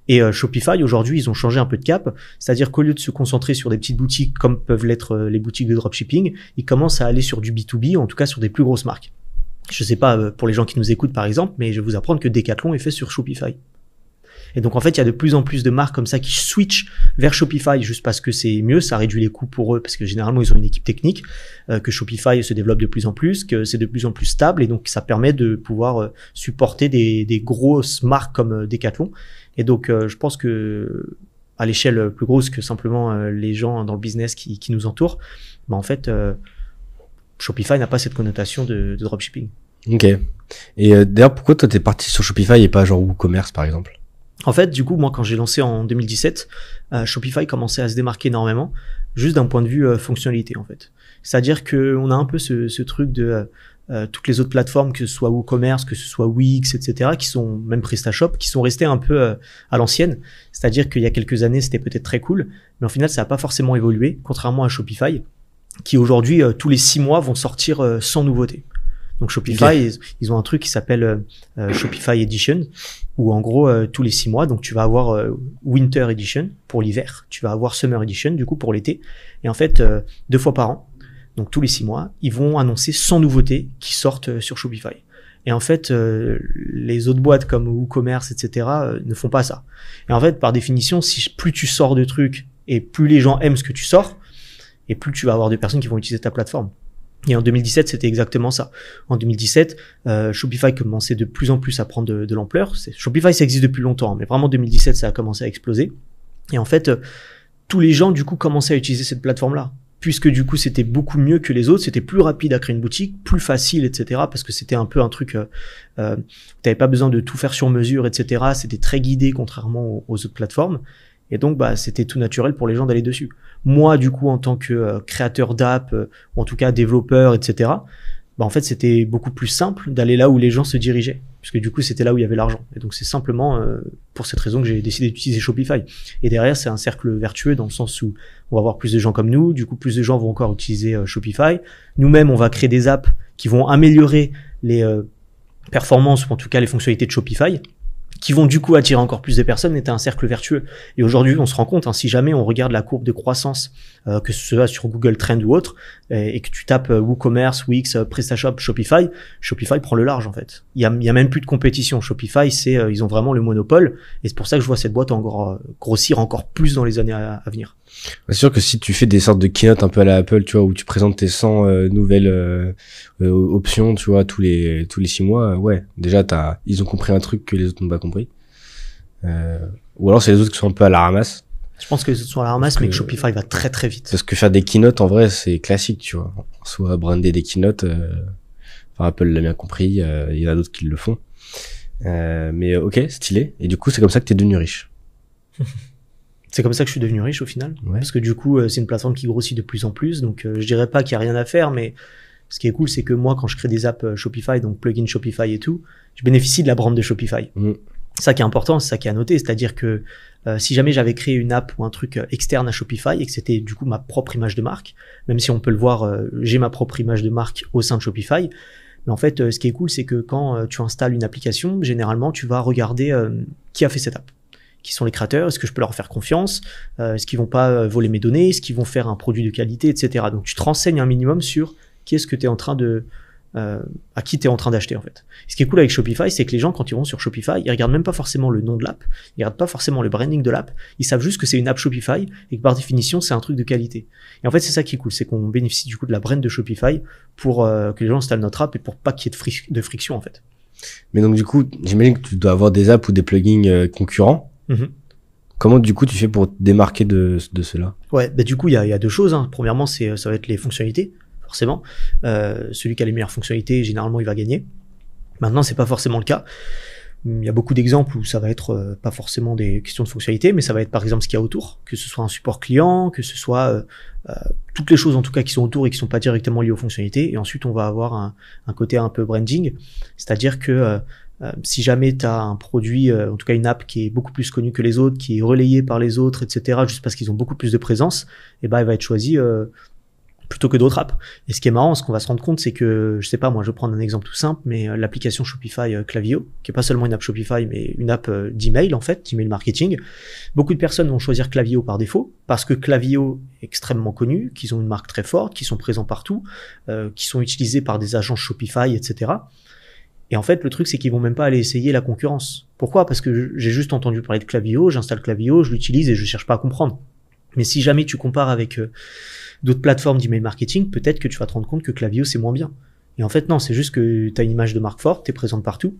Et Shopify, aujourd'hui, ils ont changé un peu de cap, c'est-à-dire qu'au lieu de se concentrer sur des petites boutiques comme peuvent l'être les boutiques de dropshipping, ils commencent à aller sur du B2B, en tout cas sur des plus grosses marques. Je sais pas pour les gens qui nous écoutent par exemple, mais je vais vous apprendre que Decathlon est fait sur Shopify. Et donc en fait, il y a de plus en plus de marques comme ça qui switchent vers Shopify juste parce que c'est mieux, ça réduit les coûts pour eux parce que généralement ils ont une équipe technique, que Shopify se développe de plus en plus, que c'est de plus en plus stable et donc ça permet de pouvoir supporter des grosses marques comme Decathlon. Et donc je pense que à l'échelle plus grosse que simplement les gens dans le business qui nous entourent, en fait Shopify n'a pas cette connotation de dropshipping. Ok. Et d'ailleurs, pourquoi toi t'es parti sur Shopify et pas genre WooCommerce par exemple? En fait, du coup, moi, quand j'ai lancé en 2017, Shopify commençait à se démarquer énormément, juste d'un point de vue fonctionnalité, en fait. C'est-à-dire qu'on a un peu ce truc de toutes les autres plateformes, que ce soit WooCommerce, que ce soit Wix, etc., qui sont, même PrestaShop, qui sont restées un peu à l'ancienne. C'est-à-dire qu'il y a quelques années, c'était peut-être très cool, mais au final, ça n'a pas forcément évolué, contrairement à Shopify, qui aujourd'hui, tous les 6 mois, vont sortir sans nouveauté. Donc Shopify, okay. Ils ont un truc qui s'appelle Shopify Edition, où en gros, tous les 6 mois, donc tu vas avoir Winter Edition pour l'hiver, tu vas avoir Summer Edition, du coup, pour l'été. Et en fait, 2 fois par an, donc tous les 6 mois, ils vont annoncer 100 nouveautés qui sortent sur Shopify. Et en fait, les autres boîtes comme WooCommerce, etc., ne font pas ça. Et en fait, par définition, plus tu sors de trucs et plus les gens aiment ce que tu sors, et plus tu vas avoir de personnes qui vont utiliser ta plateforme. Et en 2017, c'était exactement ça. En 2017, Shopify commençait de plus en plus à prendre de l'ampleur. Shopify, ça existe depuis longtemps, mais vraiment 2017, ça a commencé à exploser. Et en fait, tous les gens, du coup, commençaient à utiliser cette plateforme-là. Puisque du coup, c'était beaucoup mieux que les autres, c'était plus rapide à créer une boutique, plus facile, etc. Parce que c'était un peu un truc, t'avais pas besoin de tout faire sur mesure, etc. C'était très guidé, contrairement aux autres plateformes. Et donc, c'était tout naturel pour les gens d'aller dessus. Moi, du coup, en tant que créateur d'app, ou en tout cas développeur, etc., bah en fait c'était beaucoup plus simple d'aller là où les gens se dirigeaient, puisque du coup c'était là où il y avait l'argent. Et donc c'est simplement pour cette raison que j'ai décidé d'utiliser Shopify. Et derrière c'est un cercle vertueux dans le sens où on va avoir plus de gens comme nous, du coup plus de gens vont encore utiliser Shopify. Nous-mêmes on va créer des apps qui vont améliorer les performances ou en tout cas les fonctionnalités de Shopify, qui vont du coup attirer encore plus de personnes, et un cercle vertueux. Et aujourd'hui, on se rend compte, hein, si jamais on regarde la courbe de croissance, que ce soit sur Google Trends ou autre, et que tu tapes WooCommerce, Wix, PrestaShop, Shopify prend le large en fait. Il y a même plus de compétition. Shopify, ils ont vraiment le monopole, et c'est pour ça que je vois cette boîte encore grossir encore plus dans les années à venir. C'est sûr que si tu fais des sortes de keynote un peu à la Apple, tu vois, où tu présentes tes 100 nouvelles options, tu vois, tous les 6 mois, ouais, déjà ils ont compris un truc que les autres n'ont pas compris. Ou alors c'est les autres qui sont un peu à la ramasse. Je pense que les autres sont à la ramasse, mais que Shopify va très très vite. Parce que faire des keynotes, en vrai, c'est classique, tu vois. Soit brander des keynotes, enfin, Apple l'a bien compris, il y en a d'autres qui le font. Mais ok, stylé. Et du coup, c'est comme ça que t'es devenu riche. C'est comme ça que je suis devenu riche au final. Ouais. Parce que du coup, c'est une plateforme qui grossit de plus en plus. Donc, je dirais pas qu'il y a rien à faire, mais ce qui est cool, c'est que moi, quand je crée des apps Shopify, donc plugin Shopify et tout, je bénéficie de la brand de Shopify. Ça qui est important, c'est ça qui est à noter. C'est-à-dire que si jamais j'avais créé une app ou un truc externe à Shopify et que c'était du coup ma propre image de marque, même si on peut le voir, j'ai ma propre image de marque au sein de Shopify. Mais en fait, ce qui est cool, c'est que quand tu installes une application, généralement, tu vas regarder qui a fait cette app. Qui sont les créateurs, est-ce que je peux leur faire confiance, est-ce qu'ils vont pas voler mes données, est-ce qu'ils vont faire un produit de qualité, etc. Donc tu te renseignes un minimum sur qui est-ce que tu es en train de à qui tu es en train d'acheter en fait. Ce qui est cool avec Shopify, c'est que les gens quand ils vont sur Shopify, ils regardent même pas forcément le nom de l'app, ils regardent pas forcément le branding de l'app, ils savent juste que c'est une app Shopify et que par définition c'est un truc de qualité. Et en fait c'est ça qui est cool, c'est qu'on bénéficie du coup de la brand de Shopify pour que les gens installent notre app et pour pas qu'il y ait de friction en fait. Mais donc du coup, j'imagine que tu dois avoir des apps ou des plugins concurrents. Comment du coup tu fais pour te démarquer de cela? Ouais, bah du coup il y a deux choses. Hein. Premièrement, ça va être les fonctionnalités, forcément. Celui qui a les meilleures fonctionnalités, généralement, il va gagner. Maintenant, c'est pas forcément le cas. Il y a beaucoup d'exemples où ça va être pas forcément des questions de fonctionnalité, mais ça va être par exemple ce qu'il y a autour, que ce soit un support client, que ce soit toutes les choses en tout cas qui sont autour et qui sont pas directement liées aux fonctionnalités. Et ensuite, on va avoir un côté un peu branding, c'est-à-dire que si jamais tu as un produit, en tout cas une app qui est beaucoup plus connue que les autres, qui est relayée par les autres, etc., juste parce qu'ils ont beaucoup plus de présence, et ben elle va être choisie plutôt que d'autres apps. Et ce qui est marrant, ce qu'on va se rendre compte, c'est que, je sais pas, moi je vais prendre un exemple tout simple, mais l'application Shopify Klaviyo, qui est pas seulement une app Shopify, mais une app d'email en fait, d'email marketing, beaucoup de personnes vont choisir Klaviyo par défaut, parce que Klaviyo est extrêmement connu, qu'ils ont une marque très forte, qu'ils sont présents partout, qui sont utilisés par des agences Shopify, etc., et en fait, le truc, c'est qu'ils vont même pas aller essayer la concurrence. Pourquoi? Parce que j'ai juste entendu parler de Klaviyo, j'installe Klaviyo, je l'utilise et je cherche pas à comprendre. Mais si jamais tu compares avec d'autres plateformes d'email marketing, peut-être que tu vas te rendre compte que Klaviyo, c'est moins bien. Et en fait, non, c'est juste que tu as une image de marque forte, tu es présente partout.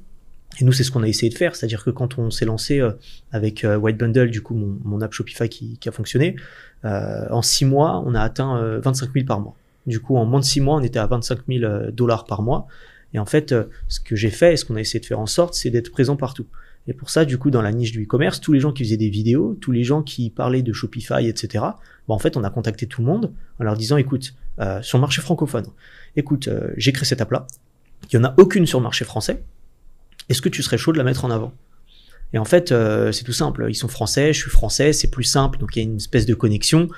Et nous, c'est ce qu'on a essayé de faire. C'est-à-dire que quand on s'est lancé avec White Bundle, du coup, mon app Shopify qui a fonctionné, en 6 mois, on a atteint 25 000 par mois. Du coup, en moins de 6 mois, on était à 25 000 $ par mois. Et en fait, ce que j'ai fait et ce qu'on a essayé de faire en sorte, c'est d'être présent partout. Et pour ça, du coup, dans la niche du e-commerce, tous les gens qui faisaient des vidéos, tous les gens qui parlaient de Shopify, etc., en fait, on a contacté tout le monde en leur disant, écoute, sur le marché francophone, écoute, j'ai créé cette app-là, il n'y en a aucune sur le marché français, est-ce que tu serais chaud de la mettre en avant? Et en fait, c'est tout simple, ils sont français, je suis français, c'est plus simple, donc il y a une espèce de connexion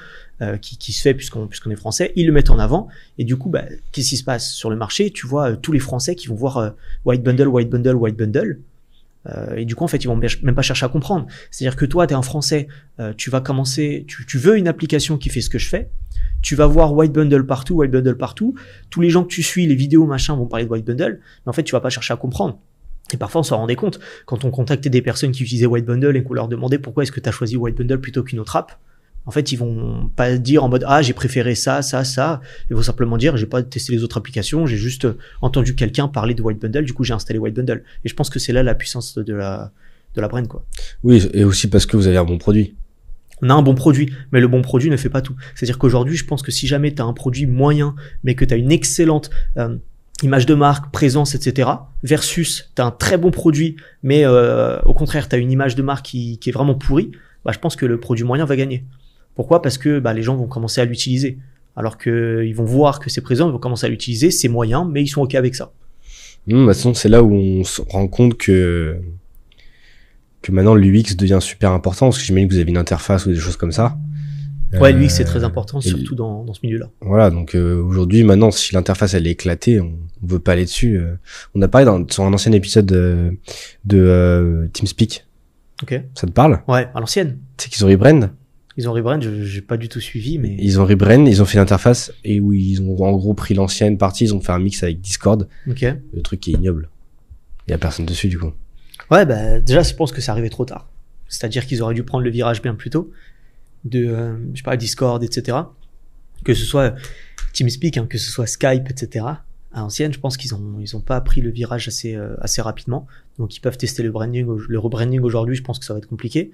qui se fait puisqu'on est français, ils le mettent en avant, et du coup, qu'est-ce qui se passe sur le marché? Tu vois tous les Français qui vont voir White Bundle, White Bundle, White Bundle, et du coup, en fait, ils vont même pas chercher à comprendre. C'est-à-dire que toi, tu es un Français, tu vas commencer, tu veux une application qui fait ce que je fais, tu vas voir White Bundle partout, tous les gens que tu suis, les vidéos, machin, vont parler de White Bundle, mais en fait, tu vas pas chercher à comprendre. Et parfois, on s'en rendait compte, quand on contactait des personnes qui utilisaient White Bundle et qu'on leur demandait pourquoi est-ce que tu as choisi White Bundle plutôt qu'une autre app, en fait, ils vont pas dire en mode « Ah, j'ai préféré ça, ça, ça ». Ils vont simplement dire « J'ai pas testé les autres applications, j'ai juste entendu quelqu'un parler de White Bundle, du coup, j'ai installé White Bundle ». Et je pense que c'est là la puissance de la brand, quoi. Oui, et aussi parce que vous avez un bon produit. On a un bon produit, mais le bon produit ne fait pas tout. C'est-à-dire qu'aujourd'hui, je pense que si jamais tu as un produit moyen, mais que tu as une excellente image de marque, présence, etc., versus tu as un très bon produit, mais au contraire, tu as une image de marque qui est vraiment pourrie, je pense que le produit moyen va gagner. Pourquoi? Parce que les gens vont commencer à l'utiliser. alors que ils vont voir que c'est présent, ils vont commencer à l'utiliser, c'est moyen, mais ils sont ok avec ça. Bah, de toute façon, c'est là où on se rend compte que maintenant l'UX devient super important, parce que j'imagine que vous avez une interface ou des choses comme ça. Ouais, l'UX c'est très important, surtout dans ce milieu-là. Voilà, donc aujourd'hui, maintenant, si l'interface elle est éclatée, on veut pas aller dessus. On a parlé sur un ancien épisode de TeamSpeak. Ok. Ça te parle? Ouais, à l'ancienne. Tu sais qu'ils ont rebrand. Ils ont rebrand, j'ai pas du tout suivi, mais... Ils ont rebrand, ils ont fait l'interface, et où ils ont en gros pris l'ancienne partie, ils ont fait un mix avec Discord. Ok. Le truc qui est ignoble. Il y a personne dessus, du coup. Ouais, bah, déjà, je pense que c'est arrivé trop tard. C'est-à-dire qu'ils auraient dû prendre le virage bien plus tôt de, je sais pas, Discord, etc. Que ce soit TeamSpeak, hein, que ce soit Skype, etc. À l'ancienne, je pense qu'ils ont pas pris le virage assez rapidement. Donc, ils peuvent tester le rebranding aujourd'hui, je pense que ça va être compliqué.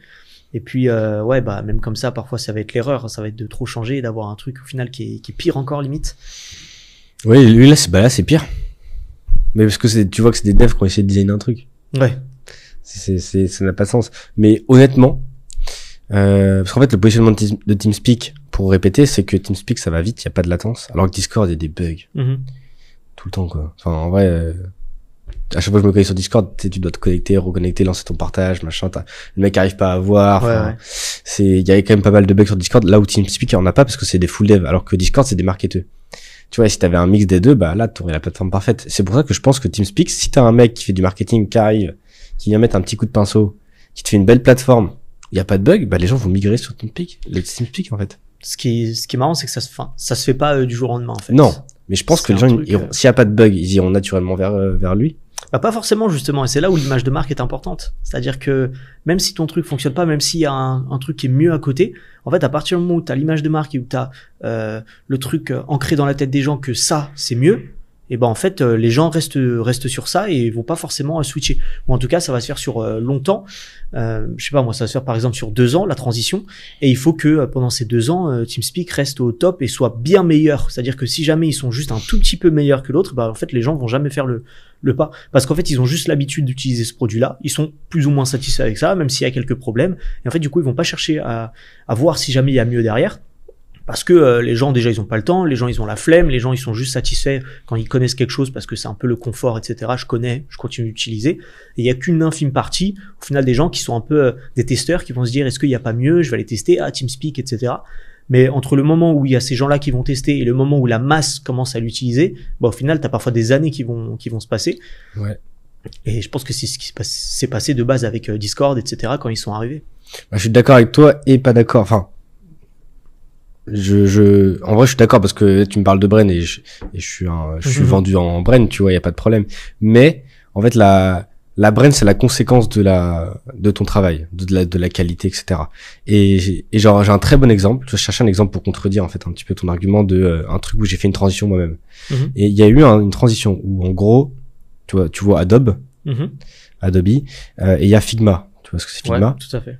Et puis, ouais, bah, même comme ça, parfois, ça va être l'erreur. Ça va être de trop changer et d'avoir un truc, au final, qui est pire encore, limite. Oui, lui, là, c'est pire. Mais parce que tu vois que c'est des devs qui ont essayé de designer un truc. Ouais. Ça n'a pas de sens. Mais honnêtement, parce qu'en fait, le positionnement de TeamSpeak, pour répéter, c'est que TeamSpeak, ça va vite, il n'y a pas de latence. Alors que Discord, il y a des bugs. Tout le temps, quoi. Enfin, en vrai, à chaque fois que je me connecte sur Discord, tu dois te connecter, reconnecter, lancer ton partage, machin, le mec arrive pas à voir. Ouais. Il y a quand même pas mal de bugs sur Discord, là où TeamSpeak, il y en a pas parce que c'est des full dev, alors que Discord, c'est des marketeurs. Tu vois, si t'avais un mix des deux, bah là, t'aurais la plateforme parfaite. C'est pour ça que je pense que TeamSpeak, si t'as un mec qui fait du marketing, qui arrive, qui vient mettre un petit coup de pinceau, qui te fait une belle plateforme, il y a pas de bug, bah les gens vont migrer sur TeamSpeak, en fait. Ce qui est marrant, c'est que ça se fait pas du jour au lendemain, en fait. Non, mais je pense que les gens, s'il y a pas de bug, ils iront naturellement vers lui. Bah, pas forcément, justement, et c'est là où l'image de marque est importante. C'est-à-dire que même si ton truc fonctionne pas, même s'il y a un truc qui est mieux à côté, en fait, à partir du moment où t'as l'image de marque et où t'as le truc ancré dans la tête des gens que ça, c'est mieux, et ben en fait, les gens restent sur ça et vont pas forcément switcher. Ou en tout cas, ça va se faire sur longtemps. Je sais pas, moi, ça va se faire par exemple sur 2 ans, la transition. Et il faut que pendant ces 2 ans, TeamSpeak reste au top et soit bien meilleur. C'est-à-dire que si jamais ils sont juste un tout petit peu meilleurs que l'autre, bah en fait, les gens vont jamais faire le pas. Parce qu'en fait, ils ont juste l'habitude d'utiliser ce produit-là. Ils sont plus ou moins satisfaits avec ça, même s'il y a quelques problèmes. Et en fait, du coup, ils vont pas chercher à voir si jamais il y a mieux derrière. Parce que les gens, déjà, ils ont pas le temps, les gens, ils ont la flemme, les gens, ils sont juste satisfaits quand ils connaissent quelque chose parce que c'est un peu le confort, etc. Je connais, je continue d'utiliser. Et il y a qu'une infime partie, au final, des gens qui sont un peu des testeurs qui vont se dire, est-ce qu'il y a pas mieux, je vais aller tester, TeamSpeak, etc. Mais entre le moment où il y a ces gens-là qui vont tester et le moment où la masse commence à l'utiliser, bah, au final, t'as parfois des années qui vont se passer. Ouais. Et je pense que c'est ce qui s'est passé de base avec Discord, etc. quand ils sont arrivés. Bah, je suis d'accord avec toi et pas d'accord. Enfin, en vrai, je suis d'accord parce que tu me parles de brain et je suis vendu en brain, tu vois, y a pas de problème. Mais, en fait, la brain, c'est la conséquence de ton travail, de la qualité, etc. Et genre, j'ai un très bon exemple. Je cherchais un exemple pour contredire, en fait, un petit peu ton argument de un truc où j'ai fait une transition moi-même. Et il y a eu une transition où, en gros, tu vois Adobe, et il y a Figma. Tu vois ce que c'est Figma? Ouais, tout à fait.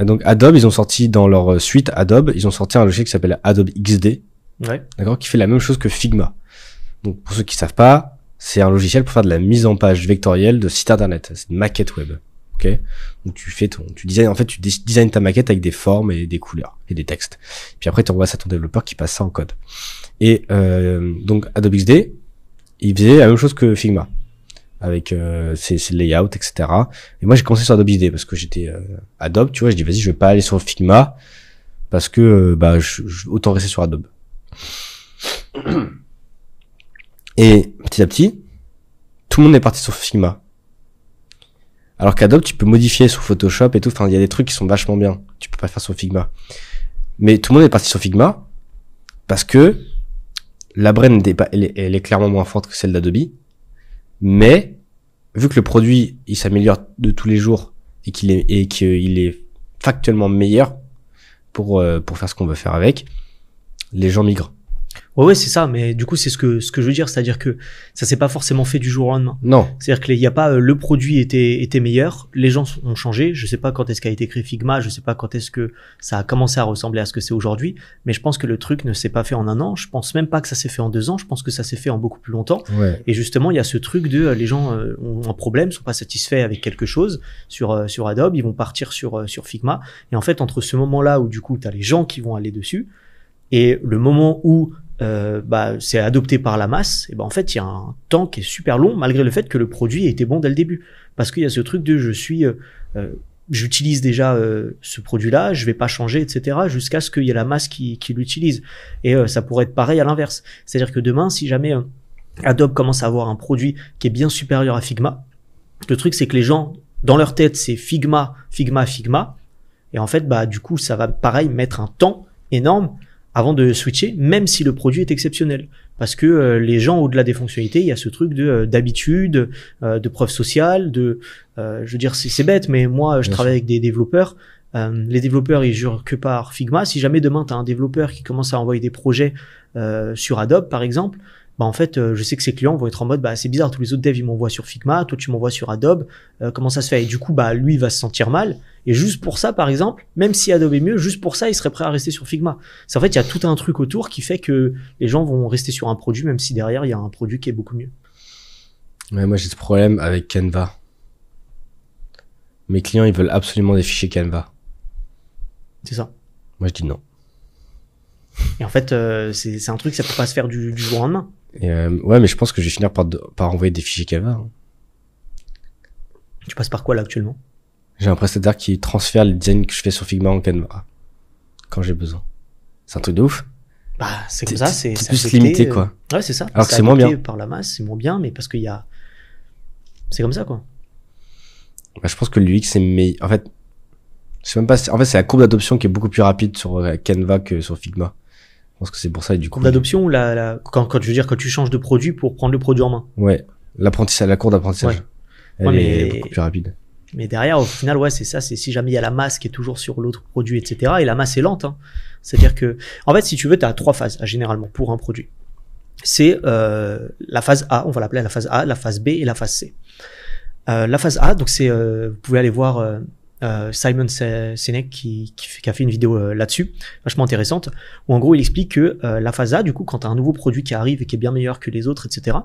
Donc Adobe, ils ont sorti dans leur suite Adobe, ils ont sorti un logiciel qui s'appelle Adobe XD. Ouais. D'accord, qui fait la même chose que Figma. Donc pour ceux qui savent pas, c'est un logiciel pour faire de la mise en page vectorielle de sites internet. C'est une maquette web. Ok. Donc tu designes ta maquette avec des formes et des couleurs et des textes. Puis après tu envoies ça à ton développeur qui passe ça en code. Et donc Adobe XD, il faisait la même chose que Figma, avec ses layouts, etc. Et moi j'ai commencé sur Adobe XD parce que j'étais Adobe, tu vois, je dis vas-y, je vais pas aller sur Figma parce que autant rester sur Adobe. Et petit à petit, tout le monde est parti sur Figma. Alors qu'Adobe, tu peux modifier sur Photoshop et tout, enfin il y a des trucs qui sont vachement bien, tu peux pas faire sur Figma. Mais tout le monde est parti sur Figma parce que la brand elle est clairement moins forte que celle d'Adobe. Mais, vu que le produit, il s'améliore de tous les jours et qu'il est factuellement meilleur pour faire ce qu'on veut faire avec, les gens migrent. Ouais, c'est ça, mais du coup, c'est ce que je veux dire, c'est-à-dire que ça s'est pas forcément fait du jour au lendemain. Non. C'est-à-dire qu'il y a pas, le produit était meilleur, les gens ont changé, je sais pas quand est-ce qu'a été créé Figma, je sais pas quand est-ce que ça a commencé à ressembler à ce que c'est aujourd'hui, mais je pense que le truc ne s'est pas fait en 1 an, je pense même pas que ça s'est fait en 2 ans, je pense que ça s'est fait en beaucoup plus longtemps. Ouais. Et justement, il y a ce truc de, les gens ont un problème, sont pas satisfaits avec quelque chose sur Adobe, ils vont partir sur Figma, et en fait, entre ce moment-là où du coup, t'as les gens qui vont aller dessus, et le moment où c'est adopté par la masse, et ben en fait il y a un temps qui est super long malgré le fait que le produit était bon dès le début, parce qu'il y a ce truc de j'utilise déjà ce produit-là, je vais pas changer, etc. jusqu'à ce qu'il y ait la masse qui l'utilise. Et ça pourrait être pareil à l'inverse, c'est-à-dire que demain si jamais Adobe commence à avoir un produit qui est bien supérieur à Figma, le truc c'est que les gens dans leur tête c'est Figma, et en fait du coup ça va pareil mettre un temps énorme avant de switcher, même si le produit est exceptionnel. Parce que les gens, au-delà des fonctionnalités, il y a ce truc d'habitude, de preuve sociale, je veux dire, c'est bête, mais moi, je travaille avec des développeurs. Les développeurs, ils jurent que par Figma. Si jamais demain, tu as un développeur qui commence à envoyer des projets sur Adobe, par exemple, en fait, je sais que ces clients vont être en mode, c'est bizarre, tous les autres devs, ils m'envoient sur Figma, toi, tu m'envoies sur Adobe, comment ça se fait? Et du coup, lui, il va se sentir mal. Et juste pour ça, par exemple, même si Adobe est mieux, juste pour ça, il serait prêt à rester sur Figma. C'est en fait, il y a tout un truc autour qui fait que les gens vont rester sur un produit, même si derrière, il y a un produit qui est beaucoup mieux. Ouais, moi, j'ai ce problème avec Canva. Mes clients, ils veulent absolument des fichiers Canva. C'est ça. Moi, je dis non. Et en fait, c'est un truc, ça peut pas se faire du jour au lendemain. Et ouais, mais je pense que je vais finir par envoyer des fichiers Canva. Hein. Tu passes par quoi, là, actuellement? J'ai un prestataire qui transfère les designs que je fais sur Figma en Canva. Quand j'ai besoin. C'est un truc de ouf. C'est comme ça, c'est plus limité, quoi. Ouais, c'est ça. Alors que c'est moins bien. Par la masse, c'est moins bien, mais parce qu'il y a... C'est comme ça, quoi. Je pense que l'UX, c'est en fait, je sais même pas, en fait, c'est la courbe d'adoption qui est beaucoup plus rapide sur Canva que sur Figma. Je pense que c'est pour ça, et du coup. Courbe d'adoption ou quand je veux dire, quand tu changes de produit pour prendre le produit en main. Ouais. L'apprentissage, la courbe d'apprentissage. Ouais. Elle est beaucoup plus rapide. Mais derrière, au final, c'est ça, c'est si jamais il y a la masse qui est toujours sur l'autre produit, etc. Et la masse est lente, hein. C'est-à-dire que, en fait, si tu veux, tu as 3 phases, généralement, pour un produit. C'est, la phase A, on va l'appeler la phase A, la phase B et la phase C. La phase A, donc vous pouvez aller voir, Simon Sinek qui a fait une vidéo là-dessus, vachement intéressante, où en gros il explique que la phase A, du coup, quand tu as un nouveau produit qui arrive et qui est bien meilleur que les autres, etc.,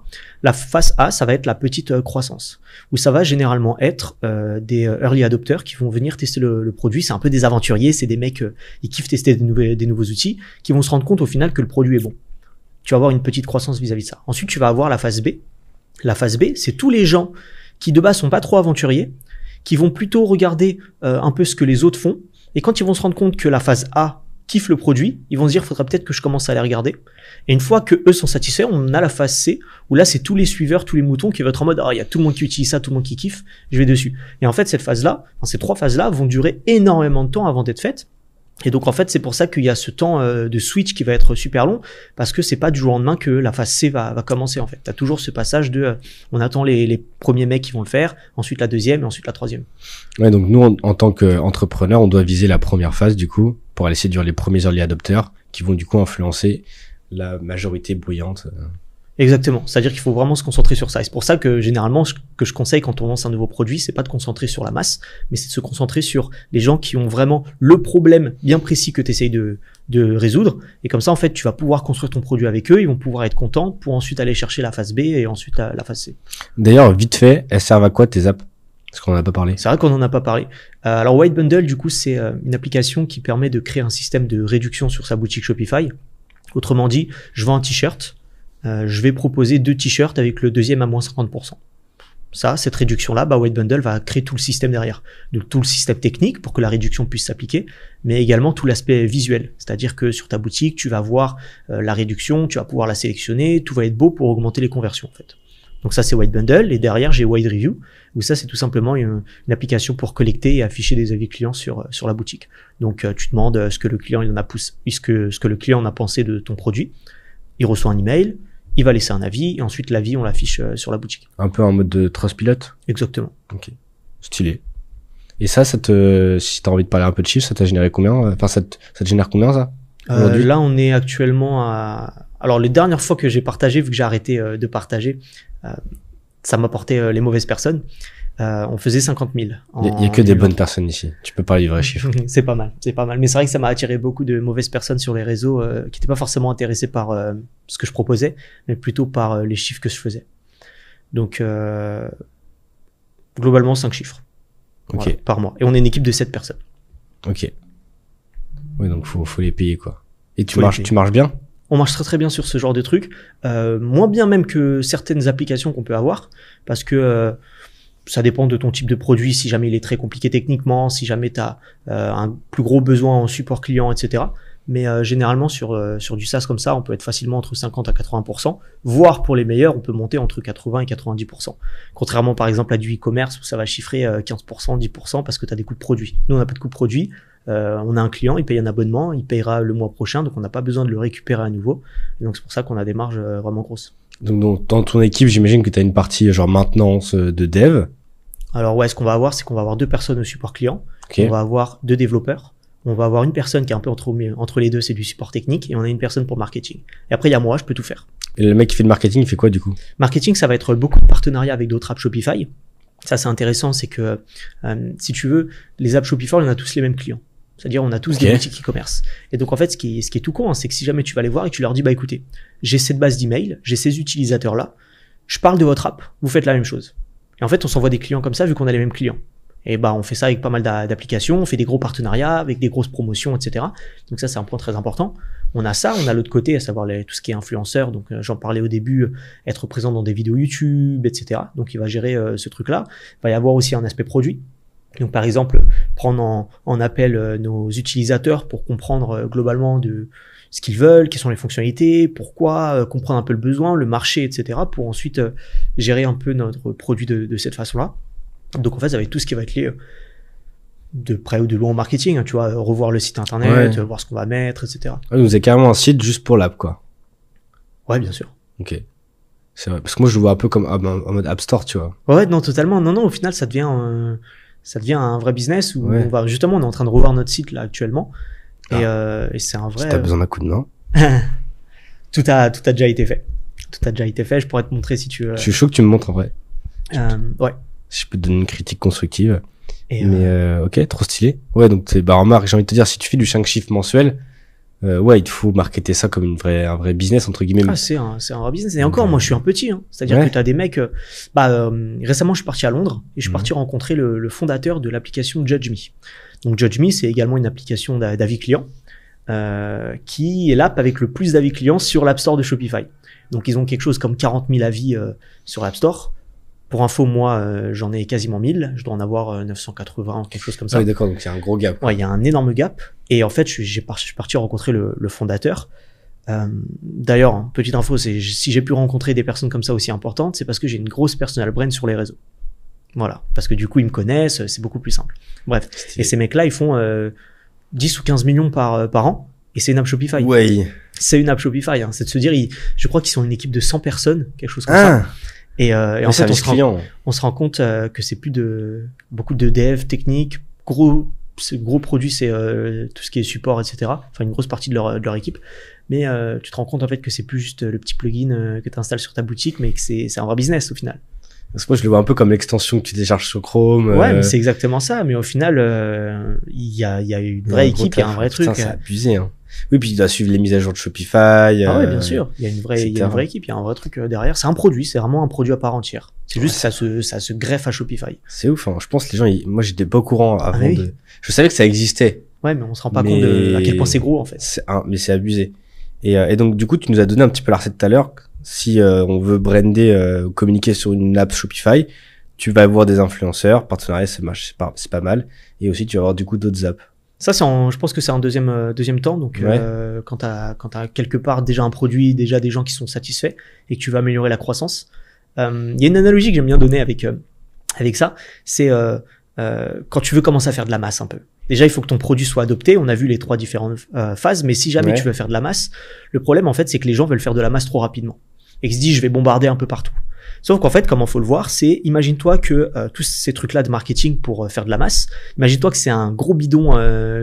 la phase A, ça va être la petite croissance, où ça va généralement être des early adopters qui vont venir tester le produit. C'est un peu des aventuriers, c'est des mecs, ils kiffent tester des nouveaux outils, qui vont se rendre compte au final que le produit est bon. Tu vas avoir une petite croissance vis-à-vis de ça. Ensuite, tu vas avoir la phase B. La phase B, c'est tous les gens qui de base sont pas trop aventuriers, qui vont plutôt regarder un peu ce que les autres font, et quand ils vont se rendre compte que la phase A kiffe le produit, ils vont se dire faudrait peut-être que je commence à les regarder. Et une fois que eux sont satisfaits, on a la phase C, où là c'est tous les suiveurs, tous les moutons qui vont être en mode il y a tout le monde qui utilise ça, tout le monde qui kiffe, je vais dessus. Et en fait ces 3 phases-là vont durer énormément de temps avant d'être faites. Et donc en fait c'est pour ça qu'il y a ce temps de switch qui va être super long, parce que c'est pas du jour au lendemain que la phase C va commencer en fait. T'as toujours ce passage de on attend les premiers mecs qui vont le faire, ensuite la deuxième et ensuite la troisième. Ouais, donc nous en tant qu'entrepreneur, on doit viser la première phase du coup pour aller séduire les premiers early adopters qui vont du coup influencer la majorité bruyante. Exactement, c'est-à-dire qu'il faut vraiment se concentrer sur ça. Et c'est pour ça que généralement, ce que je conseille quand on lance un nouveau produit, c'est pas de concentrer sur la masse, mais c'est de se concentrer sur les gens qui ont vraiment le problème bien précis que tu essayes de résoudre. Et comme ça, en fait, tu vas pouvoir construire ton produit avec eux, ils vont pouvoir être contents pour ensuite aller chercher la phase B et ensuite la phase C. D'ailleurs, vite fait, elles servent à quoi tes apps? Parce qu'on en a pas parlé. C'est vrai qu'on en a pas parlé. Alors White Bundle, du coup, c'est une application qui permet de créer un système de réduction sur sa boutique Shopify. Autrement dit, je vends un t-shirt. Je vais proposer 2 t-shirts avec le deuxième à moins 50%. Ça, cette réduction-là, White Bundle va créer tout le système derrière. Donc tout le système technique pour que la réduction puisse s'appliquer, mais également tout l'aspect visuel. C'est-à-dire que sur ta boutique, tu vas voir la réduction, tu vas pouvoir la sélectionner, tout va être beau pour augmenter les conversions en fait. Donc ça c'est White Bundle, et derrière j'ai White Review, où ça c'est tout simplement une application pour collecter et afficher des avis clients sur la boutique. Donc tu demandes ce que le client ce que le client en a pensé de ton produit, il reçoit un email, il va laisser un avis, et ensuite l'avis on l'affiche sur la boutique. Un peu en mode de Trustpilot. Exactement. Ok, stylé. Et ça si t'as envie de parler un peu de chiffres, ça t'a généré combien? Enfin ça te génère combien ça là on est actuellement à... Alors les dernières fois que j'ai partagé, vu que j'ai arrêté de partager, ça m'apportait les mauvaises personnes. On faisait 50 000. Il y a que des bonnes personnes ici. Tu peux parler du vrai chiffre. C'est pas mal. Mais c'est vrai que ça m'a attiré beaucoup de mauvaises personnes sur les réseaux qui n'étaient pas forcément intéressées par ce que je proposais, mais plutôt par les chiffres que je faisais. Donc globalement 5 chiffres. Ok. Voilà, par mois. Et on est une équipe de 7 personnes. Ok. Ouais, donc faut les payer quoi. Et tu marches bien? On marche très très bien sur ce genre de trucs, moins bien même que certaines applications qu'on peut avoir, parce que ça dépend de ton type de produit, si jamais il est très compliqué techniquement, si jamais tu as un plus gros besoin en support client, etc. Mais généralement sur du SaaS comme ça, on peut être facilement entre 50 à 80%, voire pour les meilleurs, on peut monter entre 80 et 90%. Contrairement par exemple à du e-commerce où ça va chiffrer 15%, 10% parce que tu as des coûts de produit. Nous on n'a pas de coûts de produit, on a un client, il paye un abonnement, il payera le mois prochain, donc on n'a pas besoin de le récupérer à nouveau. Et donc c'est pour ça qu'on a des marges vraiment grosses. Donc dans ton équipe, j'imagine que tu as une partie genre maintenance de dev. Alors ouais, ce qu'on va avoir, c'est qu'on va avoir 2 personnes au support client, Okay. on va avoir 2 développeurs, on va avoir une personne qui est un peu entre les deux, c'est du support technique, et on a une personne pour le marketing. Et après il y a moi, je peux tout faire. Et le mec qui fait le marketing, il fait quoi du coup? Marketing, ça va être beaucoup de partenariats avec d'autres apps Shopify. Ça c'est intéressant, c'est que si tu veux, les apps Shopify, on a tous les mêmes clients. C'est-à-dire on a tous des boutiques e-commerce. Et donc en fait, ce qui est tout con, hein, c'est que si jamais tu vas les voir et que tu leur dis, bah écoutez, j'ai cette base d'email, j'ai ces utilisateurs-là, je parle de votre app, vous faites la même chose. Et en fait, on s'envoie des clients comme ça vu qu'on a les mêmes clients. Et bah on fait ça avec pas mal d'applications, on fait des gros partenariats avec des grosses promotions, etc. Donc ça c'est un point très important. On a ça, on a l'autre côté, à savoir tout ce qui est influenceur. Donc j'en parlais au début, être présent dans des vidéos YouTube, etc. Donc il va gérer ce truc-là. Il va y avoir aussi un aspect produit. Donc par exemple, prendre en appel nos utilisateurs pour comprendre globalement de ce qu'ils veulent, quelles sont les fonctionnalités, pourquoi, comprendre un peu le besoin, le marché, etc. pour ensuite gérer un peu notre produit de cette façon-là. Donc en fait, ça va être tout ce qui va être lié de près ou de loin au marketing, hein, tu vois, revoir le site internet, voir ce qu'on va mettre, etc. Ouais, vous avez carrément un site juste pour l'app, quoi. Ouais, bien sûr. Ok. C'est vrai. Parce que moi, je le vois un peu comme en mode App Store, tu vois. Ouais, non, totalement. Non, au final, ça devient un vrai business où on va, justement, on est en train de revoir notre site, là, actuellement. Et c'est un vrai... Si t'as besoin d'un coup de main. Tout a déjà été fait. Tout a déjà été fait. Je pourrais te montrer si tu veux. Je suis chaud que tu me montres, en vrai. Ouais. Si je peux te donner une critique constructive. Ok, trop stylé. Ouais, donc remarque, j'ai envie de te dire, si tu fais du 5 chiffres mensuel, ouais, il te faut marketer ça comme un vrai business, entre guillemets. Ah, c'est un vrai business. Et encore, moi, je suis un petit, hein. C'est-à-dire que t'as des mecs, récemment, je suis parti à Londres et je suis parti rencontrer le fondateur de l'application Judge Me. Donc, Judge Me, c'est également une application d'avis clients, qui est l'app avec le plus d'avis clients sur l'App Store de Shopify. Donc, ils ont quelque chose comme 40 000 avis, sur l'App Store. Pour info, moi, j'en ai quasiment 1000. Je dois en avoir 980, quelque chose comme ça. Ah oui, d'accord, donc il y a un gros gap. Ouais, il y a un énorme gap. Et en fait, je suis parti rencontrer le fondateur. D'ailleurs, hein, petite info, si j'ai pu rencontrer des personnes comme ça aussi importantes, c'est parce que j'ai une grosse personal brand sur les réseaux. Voilà. Parce que du coup, ils me connaissent, c'est beaucoup plus simple. Bref. Et ces mecs-là, ils font 10 ou 15 millions par an. Et c'est une app Shopify. Ouais. C'est une app Shopify. Hein. C'est de se dire, je crois qu'ils sont une équipe de 100 personnes, quelque chose comme ça. Et en fait, on se rend compte que c'est beaucoup de dev technique, gros produit, c'est tout ce qui est support, etc. Enfin, une grosse partie de leur équipe. Mais tu te rends compte en fait que c'est plus juste le petit plugin que tu installes sur ta boutique, mais que c'est un vrai business au final. Parce que moi, je le vois un peu comme l'extension que tu télécharges sur Chrome. Ouais, mais c'est exactement ça. Mais au final, il y a une vraie équipe, il y a un vrai truc. C'est abusé, hein. Oui, puis il doit suivre les mises à jour de Shopify. Ah ouais, bien sûr. Il y a une vraie équipe, il y a un vrai truc derrière. C'est un produit, c'est vraiment un produit à part entière. C'est juste ça se greffe à Shopify. C'est ouf, hein. Je pense que les gens, moi, j'étais pas au courant avant de... Je savais que ça existait. Ouais, mais on se rend pas compte à quel point c'est gros, en fait. Mais c'est abusé. Et donc, du coup, tu nous as donné un petit peu la recette tout à l'heure. Si on veut brander, communiquer sur une app Shopify, tu vas avoir des influenceurs, partenariats, c'est pas mal. Et aussi, tu vas avoir du coup d'autres apps. Ça, je pense que c'est un deuxième temps. Donc, quand t'as quelque part déjà un produit, déjà des gens qui sont satisfaits et que tu vas améliorer la croissance. Il y a une analogie que j'aime bien donner avec ça. C'est quand tu veux commencer à faire de la masse un peu. Déjà, il faut que ton produit soit adopté. On a vu les 3 différentes phases. Mais si jamais tu veux faire de la masse, le problème, en fait, c'est que les gens veulent faire de la masse trop rapidement. Et qu'ils se disent, je vais bombarder un peu partout. Sauf qu'en fait, comment faut le voir, c'est, imagine-toi que tous ces trucs-là de marketing pour faire de la masse, imagine-toi que c'est un gros bidon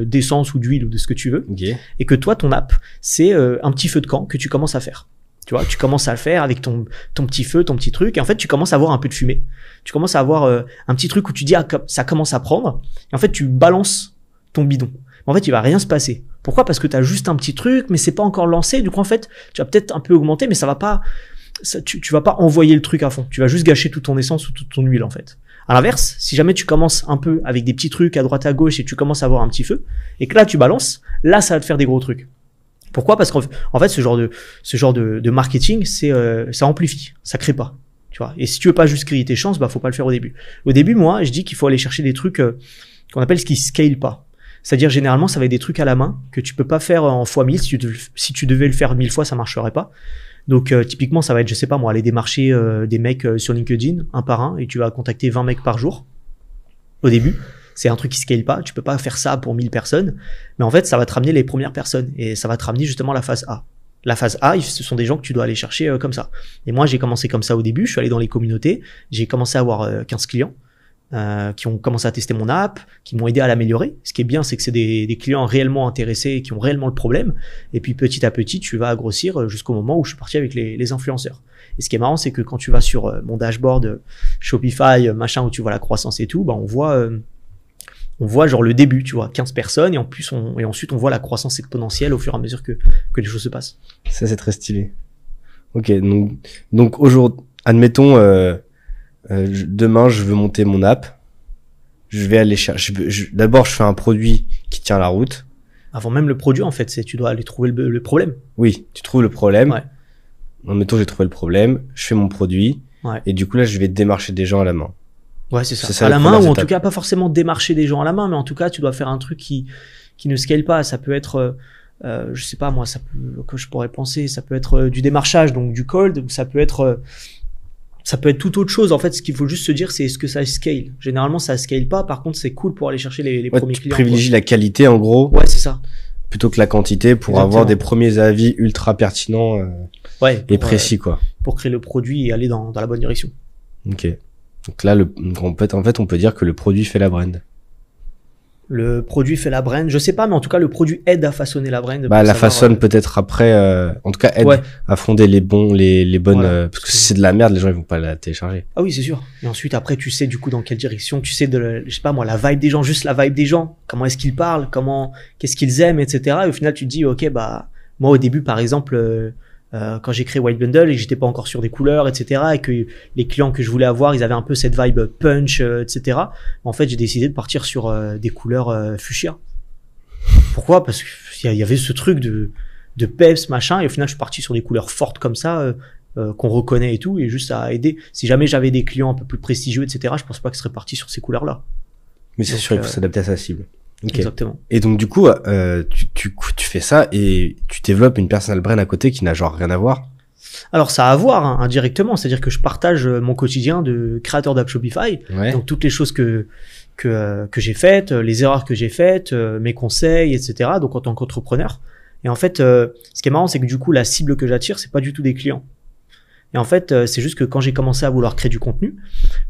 d'essence ou d'huile ou de ce que tu veux. Okay. Et que toi, ton app, c'est un petit feu de camp que tu commences à faire. Tu vois, tu commences à le faire avec ton petit feu, ton petit truc. Et en fait, tu commences à avoir un peu de fumée. Tu commences à avoir un petit truc où tu dis, ah, ça commence à prendre. Et en fait, tu balances ton bidon. En fait, il va rien se passer. Pourquoi? Parce que tu as juste un petit truc, mais c'est pas encore lancé. Du coup, en fait, tu vas peut-être un peu augmenter, mais ça va pas, tu vas pas envoyer le truc à fond. Tu vas juste gâcher toute ton essence ou toute ton huile, en fait. À l'inverse, si jamais tu commences un peu avec des petits trucs à droite à gauche et tu commences à avoir un petit feu, et que là, tu balances, là, ça va te faire des gros trucs. Pourquoi? Parce qu'en fait, ce genre de marketing, ça amplifie, ça crée pas. Tu vois. Et si tu veux pas juste créer tes chances, bah, faut pas le faire au début. Au début, moi, je dis qu'il faut aller chercher des trucs, qu'on appelle ce qui scale pas. C'est-à-dire, généralement, ça va être des trucs à la main que tu peux pas faire en fois 1000. Si tu devais le faire 1000 fois, ça marcherait pas. Donc, typiquement, ça va être, je sais pas moi, aller démarcher des mecs sur LinkedIn, un par un, et tu vas contacter 20 mecs par jour. Au début. C'est un truc qui scale pas. Tu peux pas faire ça pour 1000 personnes. Mais en fait, ça va te ramener les premières personnes. Et ça va te ramener justement la phase A. La phase A, ce sont des gens que tu dois aller chercher comme ça. Et moi, j'ai commencé comme ça au début. Je suis allé dans les communautés. J'ai commencé à avoir 15 clients qui ont commencé à tester mon app, qui m'ont aidé à l'améliorer. Ce qui est bien, c'est que c'est des clients réellement intéressés et qui ont réellement le problème. Et puis petit à petit, tu vas grossir jusqu'au moment où je suis parti avec les influenceurs. Et ce qui est marrant, c'est que quand tu vas sur mon dashboard Shopify, machin, où tu vois la croissance et tout, bah on voit genre le début, tu vois, 15 personnes, et ensuite on voit la croissance exponentielle au fur et à mesure que les choses se passent. Ça, c'est très stylé. Ok, donc aujourd'hui, admettons, demain, je veux monter mon app. Je vais aller chercher, d'abord, je fais un produit qui tient la route. Avant même le produit, en fait, tu dois aller trouver le problème. Oui, tu trouves le problème. Ouais. Admettons, j'ai trouvé le problème, je fais mon produit, ouais. Et du coup, là, je vais démarcher des gens à la main. Ouais, c'est ça à la main, ou en tout cas, pas forcément démarcher des gens à la main, mais en tout cas, tu dois faire un truc qui ne scale pas. Ça peut être, je sais pas, moi, que je pourrais penser, ça peut être du démarchage, donc du cold, ou ça peut être tout autre chose. En fait, ce qu'il faut juste se dire, c'est est-ce que ça scale? Généralement, ça scale pas. Par contre, c'est cool pour aller chercher les premiers clients. Tu privilégies la qualité, en gros. Ouais, c'est ça. Plutôt que la quantité pour Exactement. Avoir des premiers avis ultra pertinents et précis, quoi. Pour créer le produit et aller dans la bonne direction. Ok. Donc là, en fait, on peut dire que le produit fait la brand. Le produit fait la brand, je sais pas, mais en tout cas, le produit aide à façonner la brand. Bah, la façonne peut-être après, en tout cas, aide à fonder les bonnes, voilà. Parce que si c'est de la merde, les gens, ils vont pas la télécharger. Ah oui, c'est sûr. Et ensuite, après, tu sais, du coup, dans quelle direction, tu sais je sais pas, moi, la vibe des gens, juste la vibe des gens. Comment est-ce qu'ils parlent, qu'est-ce qu'ils aiment, etc. Et au final, tu te dis, ok, bah, moi, au début, par exemple, quand j'ai créé White Bundle et que j'étais pas encore sur des couleurs, etc., et que les clients que je voulais avoir, ils avaient un peu cette vibe punch, etc. En fait, j'ai décidé de partir sur des couleurs fuchsia. Pourquoi? Parce qu'il y avait ce truc de peps, machin, et au final, je suis parti sur des couleurs fortes comme ça, qu'on reconnaît et tout, et juste à aider. Si jamais j'avais des clients un peu plus prestigieux, etc., je pense pas que je serais parti sur ces couleurs-là. Mais c'est sûr, il faut s'adapter à sa cible. Okay. Exactement. Et donc du coup, tu fais ça et tu développes une personal brand à côté qui n'a genre rien à voir. Alors ça a à voir indirectement, c'est-à-dire que je partage mon quotidien de créateur d'app Shopify, donc toutes les choses que j'ai faites, les erreurs que j'ai faites, mes conseils, etc. Donc en tant qu'entrepreneur. Et en fait, ce qui est marrant, c'est que du coup la cible que j'attire, c'est pas du tout des clients. Et en fait, c'est juste que quand j'ai commencé à vouloir créer du contenu,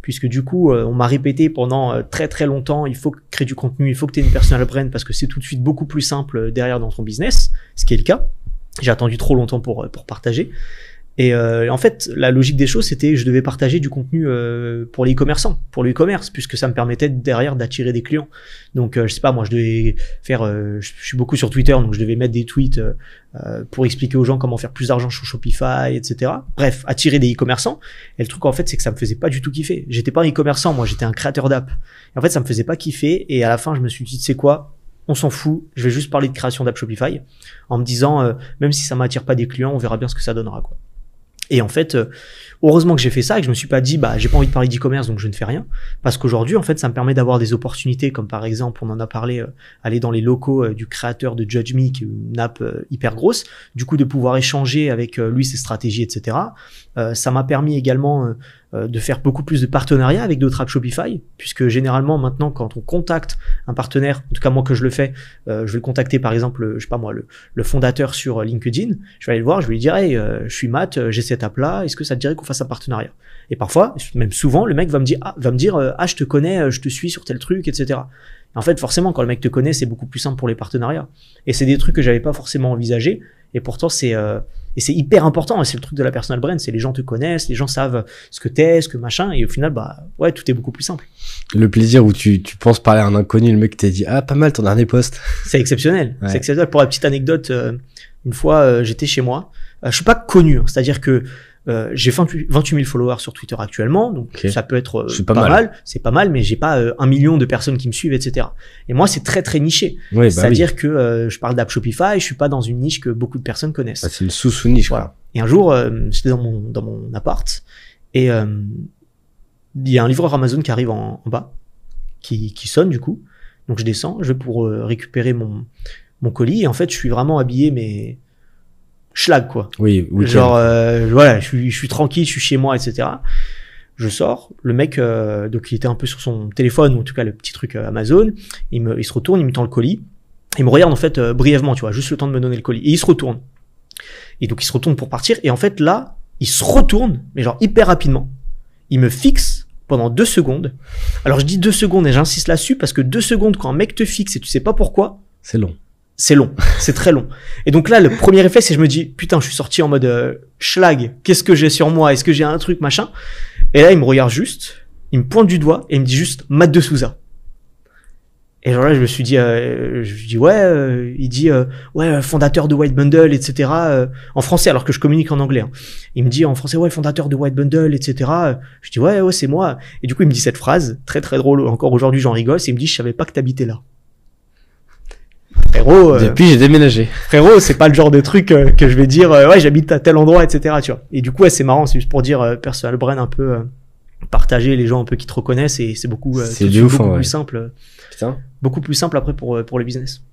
puisque du coup, on m'a répété pendant très très longtemps, il faut créer du contenu, il faut que tu aies une personal brand parce que c'est tout de suite beaucoup plus simple derrière dans ton business, ce qui est le cas. J'ai attendu trop longtemps pour partager. Et en fait, la logique des choses, c'était je devais partager du contenu pour les e-commerçants, pour le e-commerce, puisque ça me permettait derrière d'attirer des clients. Donc, je sais pas, moi, je devais faire, je suis beaucoup sur Twitter, donc je devais mettre des tweets pour expliquer aux gens comment faire plus d'argent sur Shopify, etc. Bref, attirer des e-commerçants. Et le truc, en fait, c'est que ça me faisait pas du tout kiffer. J'étais pas un e-commerçant, moi, j'étais un créateur d'app. Et en fait, ça me faisait pas kiffer. Et à la fin, je me suis dit, tu sais quoi? On s'en fout, je vais juste parler de création d'app Shopify en me disant, même si ça m'attire pas des clients, on verra bien ce que ça donnera, quoi. Et en fait, heureusement que j'ai fait ça et que je me suis pas dit, bah, j'ai pas envie de parler d'e-commerce, donc je ne fais rien. Parce qu'aujourd'hui, en fait, ça me permet d'avoir des opportunités, comme par exemple, on en a parlé, aller dans les locaux du créateur de Judge Me, qui est une app hyper grosse. Du coup, de pouvoir échanger avec lui, ses stratégies, etc. Ça m'a permis également de faire beaucoup plus de partenariats avec d'autres apps Shopify, puisque généralement, maintenant, quand on contacte un partenaire, en tout cas, moi que je le fais, je vais le contacter, par exemple, je sais pas moi, le fondateur sur LinkedIn, je vais aller le voir, je vais lui dire, hey, je suis Matt, j'ai cette app-là, est-ce que ça te dirait qu'on fasse un partenariat? Et parfois, même souvent, le mec va me dire, je te connais, je te suis sur tel truc, etc. Et en fait, forcément, quand le mec te connaît, c'est beaucoup plus simple pour les partenariats. Et c'est des trucs que j'avais pas forcément envisagé. Et pourtant, c'est hyper important. Et c'est le truc de la personal brand. C'est les gens te connaissent, les gens savent ce que t'es, ce que machin. Et au final, bah, ouais, tout est beaucoup plus simple. Le plaisir où tu penses parler à un inconnu, le mec t'a dit, ah, pas mal ton dernier post. C'est exceptionnel. Ouais. C'est exceptionnel. Pour la petite anecdote, une fois, j'étais chez moi. Je suis pas connu. C'est-à-dire que, J'ai 28 000 followers sur Twitter actuellement, donc Ok. ça peut être C'est pas pas mal. C'est pas mal, mais j'ai pas 1 million de personnes qui me suivent, etc. Et moi, c'est très très niché. Ouais, bah C'est-à-dire oui. que je parle d'app Shopify, je suis pas dans une niche que beaucoup de personnes connaissent. Bah, c'est une sous-niche, Voilà. quoi. Et un jour, j'étais dans mon appart et il y a un livreur Amazon qui arrive en bas, qui sonne du coup. Donc je descends, je vais pour récupérer mon colis et en fait je suis vraiment habillé mais schlag quoi. Oui, week-end. Genre voilà, je suis tranquille, je suis chez moi, etc. Je sors, le mec donc il était un peu sur son téléphone ou en tout cas le petit truc Amazon, il se retourne, il me tend le colis, il me regarde en fait brièvement, tu vois, juste le temps de me donner le colis et il se retourne. Et donc il se retourne pour partir et en fait là, il se retourne mais genre hyper rapidement. Il me fixe pendant 2 secondes. Alors je dis 2 secondes et j'insiste là-dessus parce que 2 secondes quand un mec te fixe et tu sais pas pourquoi, C'est long. c'est long, c'est très long. Et donc là, le premier réflexe, c'est je me dis, putain, je suis sorti en mode schlag, qu'est-ce que j'ai sur moi, est-ce que j'ai un truc, machin. Et là, il me regarde juste, il me pointe du doigt et il me dit juste Matt de Souza. Et genre là, je me suis dit, ouais, il dit, ouais, fondateur de White Bundle, etc. En français, alors que je communique en anglais. Hein. Il me dit en français, ouais, fondateur de White Bundle, etc. Je dis, ouais, c'est moi. Et du coup, il me dit cette phrase, très très drôle, encore aujourd'hui, j'en rigole, et il me dit, je savais pas que t'habitais là. Frérot, Depuis, j'ai déménagé. frérot, c'est pas le genre de truc que je vais dire, ouais, j'habite à tel endroit, etc. Tu vois. Et du coup, ouais, c'est marrant, c'est juste pour dire, personal brand un peu partager les gens un peu qui te reconnaissent et c'est beaucoup, C'est tout de du suite ouf, beaucoup hein, plus ouais. simple, Putain. beaucoup plus simple après pour le business.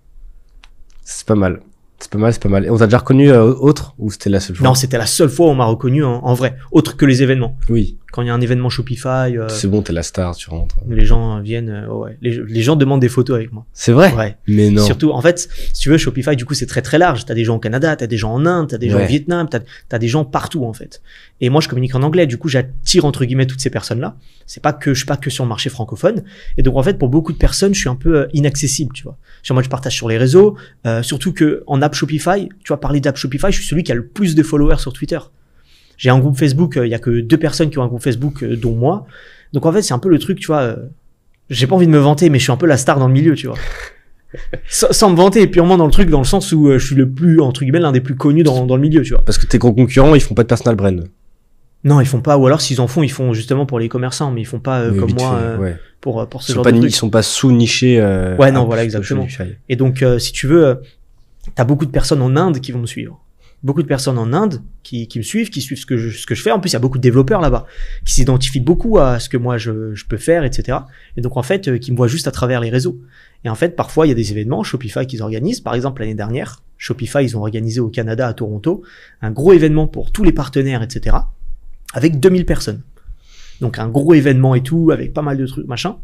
C'est pas mal. C'est pas mal, c'est pas mal. Et on t'a déjà reconnu autre ou c'était la seule fois? Non, c'était la seule fois où on m'a reconnu en vrai, autre que les événements. Oui. Quand il y a un événement Shopify, C'est bon, t'es la star, tu rentres. les gens viennent, ouais, les gens demandent des photos avec moi. C'est vrai? Ouais. Mais non. Surtout, en fait, si tu veux, Shopify, du coup, c'est très très large. T'as des gens au Canada, t'as des gens en Inde, t'as des gens Ouais. au Vietnam, t'as des gens partout, en fait. Et moi, je communique en anglais. Du coup, j'attire, entre guillemets, toutes ces personnes-là. Je suis pas que sur le marché francophone. Et donc, en fait, pour beaucoup de personnes, je suis un peu inaccessible, tu vois. Moi, je partage sur les réseaux, surtout que en app Shopify, tu vois, parler d'app Shopify, je suis celui qui a le plus de followers sur Twitter. J'ai un groupe Facebook, il y a que 2 personnes qui ont un groupe Facebook, dont moi. Donc, en fait, c'est un peu le truc, tu vois, j'ai pas envie de me vanter, mais je suis un peu la star dans le milieu, tu vois. Sans me vanter, purement dans le truc, dans le sens où je suis le plus, entre guillemets, l'un des plus connus dans le milieu, tu vois. Parce que tes gros concurrents, ils font pas de personal brand. Non, ils font pas, ou alors s'ils en font, ils font justement pour les commerçants, mais ils font pas Mais comme vite moi fait, ouais. pour ce Ils sont genre pas, de ils truc. sont pas sous-nichés. Ouais, non, app voilà, exactement. Shopify. Et donc, si tu veux, t'as beaucoup de personnes en Inde qui vont me suivre. Beaucoup de personnes en Inde qui me suivent, qui suivent ce que je fais. En plus, il y a beaucoup de développeurs là-bas qui s'identifient beaucoup à ce que moi je peux faire, etc. Et donc, en fait, qui me voient juste à travers les réseaux. Et en fait, parfois, il y a des événements Shopify qu'ils organisent. Par exemple, l'année dernière, Shopify, ils ont organisé au Canada, à Toronto, un gros événement pour tous les partenaires, etc. avec 2000 personnes. Donc, un gros événement et tout, avec pas mal de trucs, machin.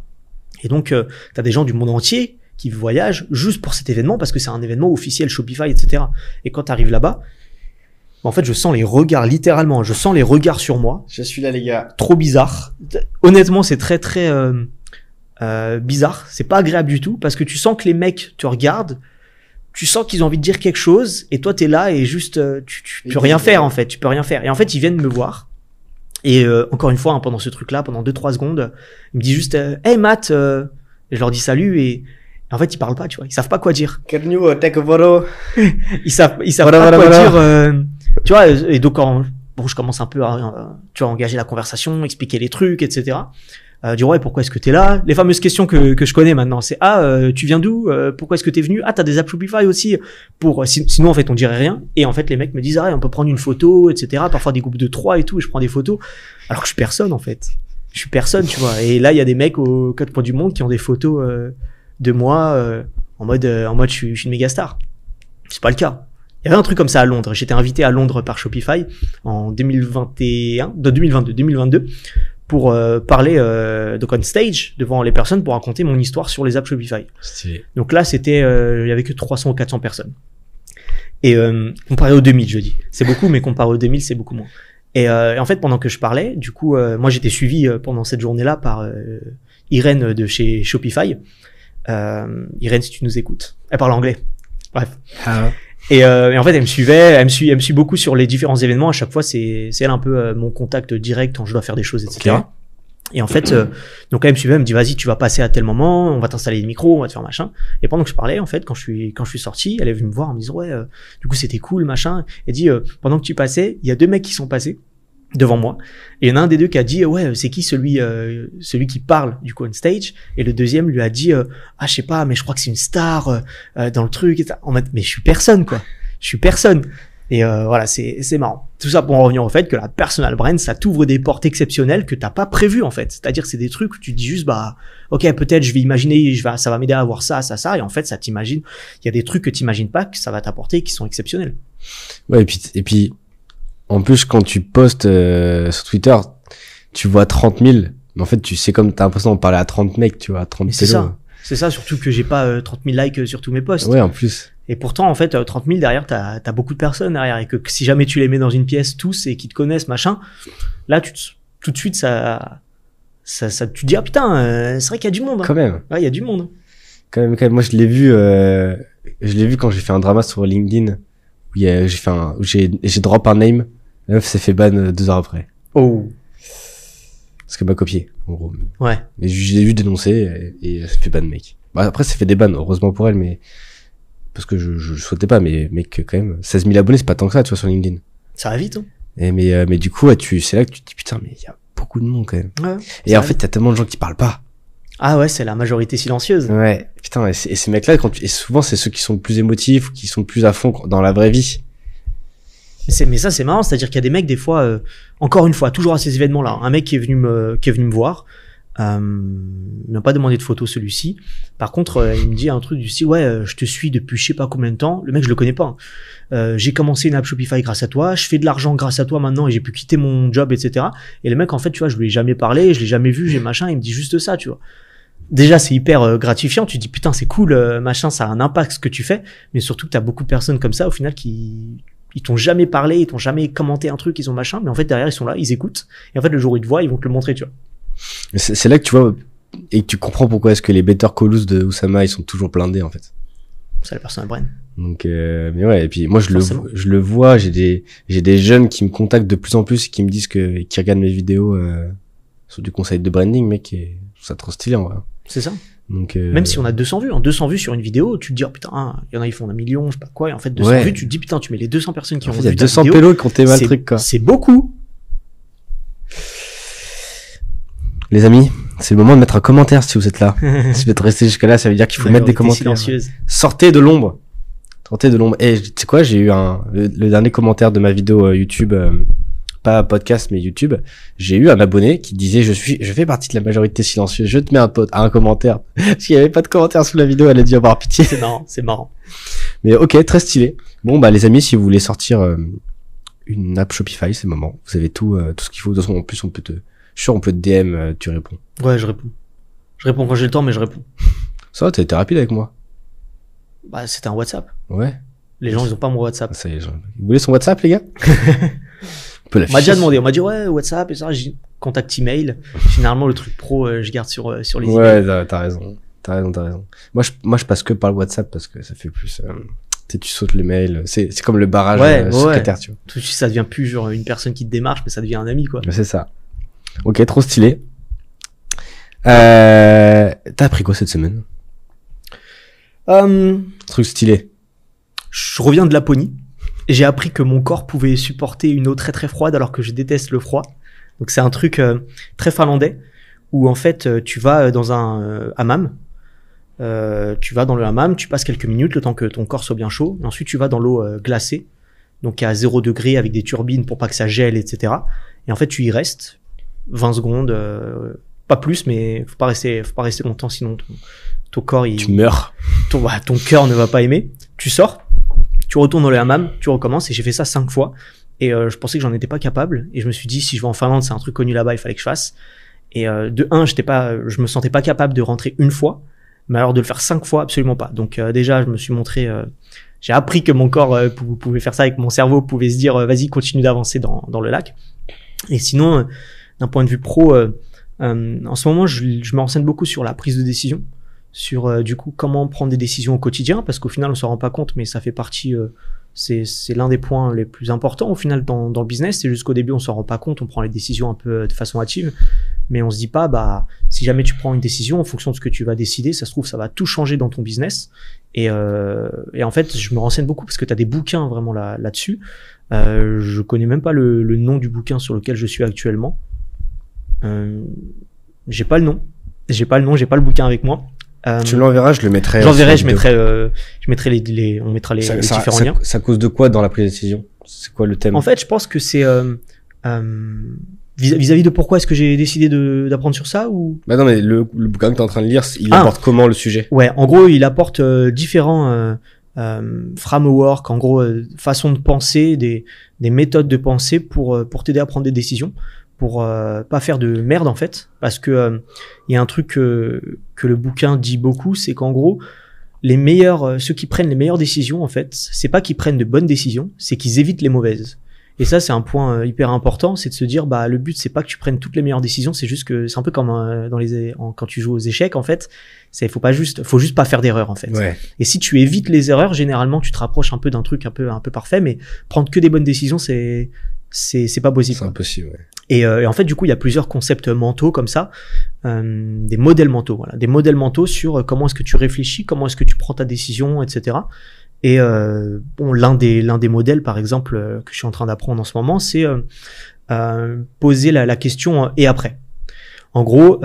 Et donc, t'as des gens du monde entier qui voyagent juste pour cet événement parce que c'est un événement officiel Shopify, etc. Et quand t'arrives là-bas, en fait, je sens les regards, littéralement, je sens les regards sur moi. Je suis là, les gars. Trop bizarre. Honnêtement, c'est très, très bizarre. C'est pas agréable du tout parce que tu sens que les mecs te regardent, tu sens qu'ils ont envie de dire quelque chose et toi, t'es là et juste, tu peux rien faire, en fait. Tu peux rien faire. Et en fait, ils viennent me voir. Et encore une fois, hein, pendant ce truc-là, pendant 2-3 secondes, ils me disent juste « Hey Matt !» Et je leur dis salut et en fait, ils parlent pas, tu vois. Ils savent pas quoi dire. Can you take a photo? Ils savent Voilà, pas quoi voilà. dire. Tu vois, et donc bon, je commence un peu à tu vois, engager la conversation, expliquer les trucs, etc. Dire ouais, pourquoi est-ce que t'es là? Les fameuses questions que je connais maintenant, c'est tu viens d'où? Pourquoi est-ce que t'es venu? T'as des apps Shopify aussi? Sinon en fait on dirait rien. Et en fait les mecs me disent on peut prendre une photo, etc. Parfois des groupes de 3 et tout, et je prends des photos. Alors que je suis personne en fait. Je suis personne, tu vois. Et là il y a des mecs aux 4 coins du monde qui ont des photos de moi en mode je suis une méga star. C'est pas le cas. Il y avait un truc comme ça à Londres. J'étais invité à Londres par Shopify en 2022 pour parler donc on stage devant les personnes pour raconter mon histoire sur les apps Shopify. Stylé. Donc là, c'était il y avait que 300 ou 400 personnes. Et comparé aux 2000, je dis. C'est beaucoup, mais comparé aux 2000, c'est beaucoup moins. Et en fait, pendant que je parlais, du coup, moi j'étais suivi pendant cette journée-là par Irène de chez Shopify. Irène, si tu nous écoutes. Elle parle anglais. Bref. Ah. Et en fait, elle me suivait, elle me suit beaucoup sur les différents événements. À chaque fois, c'est elle un peu mon contact direct quand je dois faire des choses, etc. Ok. Et en fait, donc elle me suivait, elle me dit vas-y, tu vas passer à tel moment, on va t'installer le micro, on va te faire machin. Et pendant que je parlais, en fait, quand je suis sorti, elle est venue me voir en me disant ouais, du coup c'était cool, machin. Elle dit pendant que tu passais, il y a 2 mecs qui sont passés. devant moi. Et il y en a un des deux qui a dit ouais, c'est qui celui qui parle du coup on stage, et le deuxième lui a dit ah je sais pas, mais je crois que c'est une star dans le truc, et ça. En mode, mais je suis personne quoi, je suis personne. Et voilà, c'est marrant. Tout ça pour en revenir au fait que la personal brand, ça t'ouvre des portes exceptionnelles que t'as pas prévues en fait. C'est-à-dire que c'est des trucs où tu te dis juste bah ok, peut-être je vais imaginer, ça va m'aider à avoir ça, et en fait ça t'imagine, il y a des trucs que t'imagines pas que ça va t'apporter qui sont exceptionnels. Ouais, et puis en plus, quand tu postes sur Twitter, tu vois 30 000, mais en fait, tu sais comme t'as l'impression d'en parler à 30 mecs, tu vois, à 30 pélos. C'est ça, surtout que j'ai pas 30 000 likes sur tous mes posts. Ouais, en plus. Et pourtant, en fait, 30 000 derrière, t'as beaucoup de personnes derrière, et que si jamais tu les mets dans une pièce tous et qu'ils te connaissent, machin, là, tout de suite, ça, tu te dis, ah putain, c'est vrai qu'il y a du monde. Hein. Quand même. Ouais, il y a du monde. Quand même. Moi, je l'ai vu quand j'ai fait un drama sur LinkedIn, où j'ai drop un name. La meuf s'est fait ban 2 heures après. Oh. Parce qu'elle m'a copié, en gros. Ouais. Et je l'ai vu dénoncer et elle s'est fait ban, mec. Bah, après, ça fait des bans, heureusement pour elle, mais parce que je souhaitais pas, mais mec, quand même, 16 000 abonnés, c'est pas tant que ça, tu vois, sur LinkedIn. Ça va vite, hein. Et mais du coup, ouais, c'est là que tu te dis, putain, mais il y a beaucoup de monde, quand même. Ouais. Et en fait, il y a tellement de gens qui parlent pas. Ah ouais, c'est la majorité silencieuse. Ouais. Putain, et ces mecs-là, et souvent, c'est ceux qui sont le plus émotifs, qui sont le plus à fond dans la vraie vie. Mais ça c'est marrant, c'est-à-dire qu'il y a des mecs des fois, encore une fois, toujours à ces événements-là, un mec qui est venu me voir, il m'a pas demandé de photo celui-ci. Par contre, il me dit un truc du style ouais, je te suis depuis je sais pas combien de temps. Le mec je le connais pas. Hein. J'ai commencé une app Shopify grâce à toi, je fais de l'argent grâce à toi maintenant et j'ai pu quitter mon job, etc. Et le mec en fait, tu vois, je lui ai jamais parlé, je l'ai jamais vu, j'ai machin, il me dit juste ça, tu vois. Déjà c'est hyper gratifiant, tu te dis putain c'est cool, machin, ça a un impact ce que tu fais, mais surtout que t'as beaucoup de personnes comme ça au final qui ils t'ont jamais parlé, ils t'ont jamais commenté un truc, ils ont machin, mais en fait derrière ils sont là, ils écoutent, et en fait le jour où ils te voient, ils vont te le montrer, tu vois. C'est là que tu vois, et que tu comprends pourquoi est-ce que les Better Call Saul de Oussama, ils sont toujours blindés, en fait. C'est la personal brand. Donc, mais ouais, et puis moi je le vois, j'ai des jeunes qui me contactent de plus en plus et qui me disent qui regardent mes vidéos, sur du conseil de branding, mec, et je trouve ça trop stylé, en vrai. C'est ça. Donc, même si on a 200 vues, 200 vues sur une vidéo, tu te dis, oh putain, il y en a, ils font 1 million, je sais pas quoi, et en fait, 200 vues, tu te dis, putain, tu mets les 200 personnes qui ont vu ta vidéo. Il y a 200 pélos qui ont aimé le truc, quoi. C'est beaucoup. Les amis, c'est le moment de mettre un commentaire si vous êtes là. Si vous êtes resté jusqu'à là, ça veut dire qu'il faut mettre des commentaires. Silencieuse. Sortez de l'ombre. Sortez de l'ombre. Et tu sais quoi, j'ai eu le dernier commentaire de ma vidéo YouTube, pas podcast mais YouTube, j'ai eu un abonné qui disait je fais partie de la majorité silencieuse, je te mets un commentaire. Parce qu'il y avait pas de commentaire sous la vidéo, elle a dû avoir pitié. C'est marrant. Mais ok, très stylé. Bon bah les amis, si vous voulez sortir une app Shopify, c'est le moment. Vous avez tout ce qu'il faut. De toute façon, en plus on peut te DM, tu réponds. Ouais, je réponds. Je réponds quand j'ai le temps, mais je réponds. Ça va, t'as été rapide avec moi. Bah c'était un WhatsApp. Ouais. Les gens ils ont pas mon WhatsApp. Ça y est, vous voulez son WhatsApp les gars? On m'a déjà demandé, on m'a dit ouais WhatsApp et ça, j'ai contact email. Généralement le truc pro je garde sur les emails. Ouais, t'as raison. Moi je passe que par le WhatsApp parce que ça fait plus tu sautes le mail, c'est comme le barrage secrétaire, tu vois. Tout de suite ça devient plus genre une personne qui te démarche, mais ça devient un ami quoi. C'est ça. OK, trop stylé. T'as appris quoi cette semaine? Truc stylé. Je reviens de Laponie. J'ai appris que mon corps pouvait supporter une eau très très froide alors que je déteste le froid. Donc c'est un truc très finlandais où en fait tu vas dans un hammam. Tu vas dans le hammam, tu passes quelques minutes le temps que ton corps soit bien chaud. Et ensuite tu vas dans l'eau glacée, donc à 0 degré avec des turbines pour pas que ça gèle, etc. Et en fait tu y restes 20 secondes, pas plus, mais faut pas rester longtemps sinon ton corps tu meurs. Ton cœur ne va pas aimer. Tu sors. Tu retournes dans le hammam, tu recommences, et j'ai fait ça 5 fois. Et je pensais que j'en étais pas capable. Et je me suis dit, si je vais en Finlande, c'est un truc connu là-bas, il fallait que je fasse. Et je me sentais pas capable de rentrer une fois. Mais alors de le faire 5 fois, absolument pas. Donc déjà, je me suis montré, j'ai appris que mon corps pouvait faire ça, et que mon cerveau pouvait se dire, vas-y, continue d'avancer dans le lac. Et sinon, d'un point de vue pro, en ce moment, je me renseigne beaucoup sur la prise de décision. Sur du coup comment prendre des décisions au quotidien, parce qu'au final on s'en rend pas compte, mais ça fait partie, c'est l'un des points les plus importants au final dans le business. C'est jusqu'au début on s'en rend pas compte, on prend les décisions un peu de façon hâtive, mais on se dit pas, bah, si jamais tu prends une décision en fonction de ce que tu vas décider, ça se trouve, ça va tout changer dans ton business. Et en fait, je me renseigne beaucoup parce que tu as des bouquins vraiment là-dessus. Je connais même pas le nom du bouquin sur lequel je suis actuellement. J'ai pas le nom. J'ai pas le bouquin avec moi. Tu l'enverras, je le mettrai. J'enverrai, je mettrai on mettra les différents liens. Ça cause de quoi dans la prise de décision? C'est quoi le thème? En fait, je pense que c'est vis-à-vis de pourquoi est-ce que j'ai décidé d'apprendre sur ça ou. Bah non, mais le bouquin que t'es en train de lire, il apporte comment le sujet? Ouais, en gros, il apporte différents frameworks, en gros, façons de penser, des méthodes de pensée pour t'aider à prendre des décisions, pour pas faire de merde en fait, parce que il y a un truc que le bouquin dit beaucoup, c'est qu'en gros, ceux qui prennent les meilleures décisions en fait, c'est pas qu'ils prennent de bonnes décisions, c'est qu'ils évitent les mauvaises. Et ça, c'est un point hyper important, c'est de se dire, bah, le but, c'est pas que tu prennes toutes les meilleures décisions, c'est juste que c'est un peu comme quand tu joues aux échecs, en fait. Faut juste pas faire d'erreurs, en fait. Ouais. Et si tu évites les erreurs, généralement, tu te rapproches un peu d'un truc un peu parfait, mais prendre que des bonnes décisions, c'est pas possible. C'est impossible, ouais. Et en fait, du coup, il y a plusieurs concepts mentaux comme ça, des modèles mentaux, voilà, des modèles mentaux sur comment est-ce que tu réfléchis, comment est-ce que tu prends ta décision, etc. Et bon, l'un des modèles, par exemple, que je suis en train d'apprendre en ce moment, c'est poser la question et après. En gros,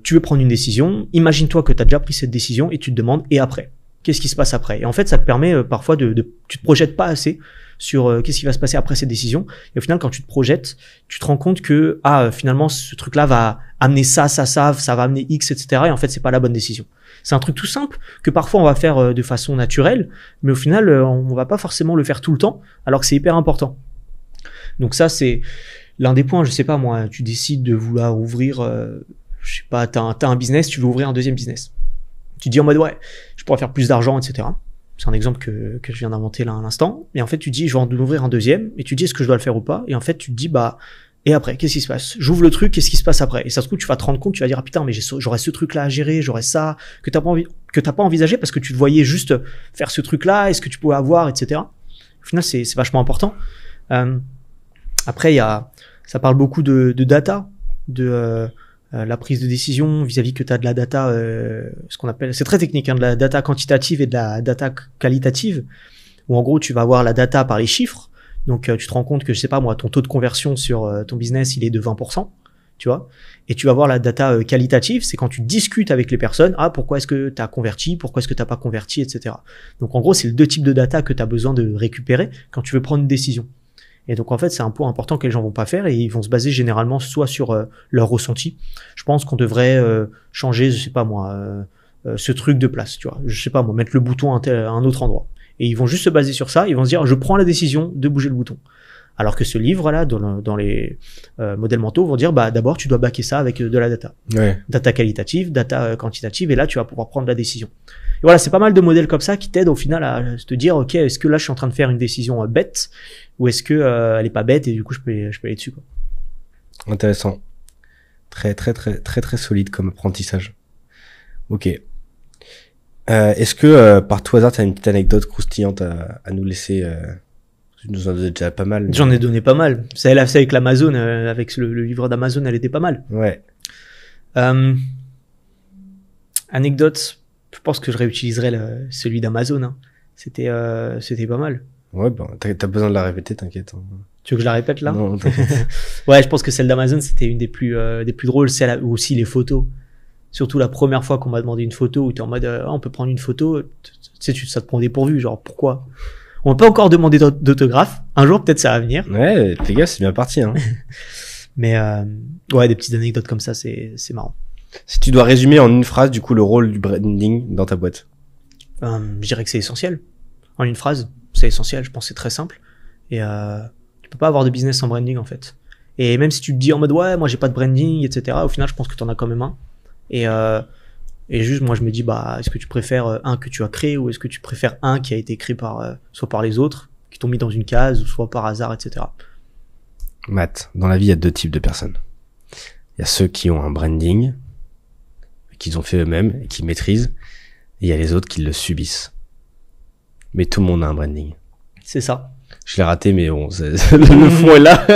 tu veux prendre une décision, imagine-toi que tu as déjà pris cette décision et tu te demandes et après. Qu'est-ce qui se passe après? Et en fait, ça te permet parfois tu te projettes pas assez sur qu'est-ce qui va se passer après cette décision. Et au final, quand tu te projettes, tu te rends compte que finalement, ce truc-là va amener ça va amener X, etc. Et en fait, c'est pas la bonne décision. C'est un truc tout simple que parfois on va faire de façon naturelle, mais au final, on va pas forcément le faire tout le temps, alors que c'est hyper important. Donc ça, c'est l'un des points. Je sais pas moi, tu décides de vouloir ouvrir, je sais pas, t'as un business, tu veux ouvrir un deuxième business. Tu te dis en mode ouais, je pourrais faire plus d'argent, etc. C'est un exemple que je viens d'inventer là à l'instant. Et en fait, tu dis je vais en ouvrir un deuxième, et tu dis est-ce que je dois le faire ou pas. Et en fait, tu te dis bah et après, qu'est-ce qui se passe? J'ouvre le truc, qu'est-ce qui se passe après? Et ça se trouve, tu vas te rendre compte, tu vas dire, ah putain, mais j'aurais ce truc-là à gérer, j'aurais ça, que t'as pas envisagé parce que tu te voyais juste faire ce truc-là, est-ce que tu pouvais avoir, etc. Au final, c'est vachement important. Après, ça parle beaucoup de data, de la prise de décision vis-à-vis que t'as de la data, ce qu'on appelle, c'est très technique, hein, de la data quantitative et de la data qualitative, où en gros, tu vas avoir la data par les chiffres. Donc, tu te rends compte que, je sais pas moi, ton taux de conversion sur ton business, il est de 20%, tu vois. Et tu vas voir la data qualitative, c'est quand tu discutes avec les personnes, pourquoi est-ce que tu as converti, pourquoi est-ce que tu n'as pas converti, etc. Donc, en gros, c'est les deux types de data que tu as besoin de récupérer quand tu veux prendre une décision. Et donc, en fait, c'est un point important que les gens vont pas faire et ils vont se baser généralement soit sur leur ressenti. Je pense qu'on devrait changer, je sais pas moi, ce truc de place, tu vois. Je sais pas moi, mettre le bouton à un autre endroit. Et ils vont juste se baser sur ça, ils vont se dire je prends la décision de bouger le bouton. Alors que ce livre-là, dans les modèles mentaux, vont dire bah d'abord tu dois backer ça avec de la data. Ouais. Data qualitative, data quantitative, et là tu vas pouvoir prendre la décision. Et voilà, c'est pas mal de modèles comme ça qui t'aident au final à te dire ok, est-ce que là je suis en train de faire une décision bête, ou est-ce que elle est pas bête et du coup je peux aller dessus, quoi. Intéressant. Très solide comme apprentissage. Ok. Est-ce que par tout hasard, tu as une petite anecdote croustillante à nous laisser Tu nous en as donné déjà pas mal. J'en ai donné pas mal. Ça, elle a fait avec l'Amazon, avec le livre d'Amazon, elle était pas mal. Ouais. Anecdote, je pense que je réutiliserai celui d'Amazon. Hein. C'était pas mal. Ouais, bon, t'as besoin de la répéter, t'inquiète. Tu veux que je la répète là? Non, t'inquiète. Ouais, je pense que celle d'Amazon, c'était une des plus drôles. Celle où aussi les photos. Surtout la première fois qu'on m'a demandé une photo, où t'es en mode on peut prendre une photo, tu sais, ça te prend dépourvu, genre pourquoi? On m'a pas encore demandé d'autographe. Un jour, peut-être ça va venir. Ouais, fais gaffe, c'est bien parti. Hein. Mais ouais, des petites anecdotes comme ça, c'est marrant. Si tu dois résumer en une phrase, du coup, le rôle du branding dans ta boîte. Je dirais que c'est essentiel. En une phrase, c'est essentiel. Je pense que c'est très simple. Et tu peux pas avoir de business sans branding, en fait. Et même si tu te dis en mode ouais, moi j'ai pas de branding, etc. Au final, je pense que t'en as quand même un. Et juste, moi, je me dis, bah, est-ce que tu préfères un que tu as créé ou est-ce que tu préfères un qui a été créé soit par les autres, qui t'ont mis dans une case, ou soit par hasard, etc. Matt, dans la vie, il y a deux types de personnes. Il y a ceux qui ont un branding, qu'ils ont fait eux-mêmes et qui maîtrisent, et il y a les autres qui le subissent. Mais tout le monde a un branding. C'est ça. Je l'ai raté, mais bon, le fond est là.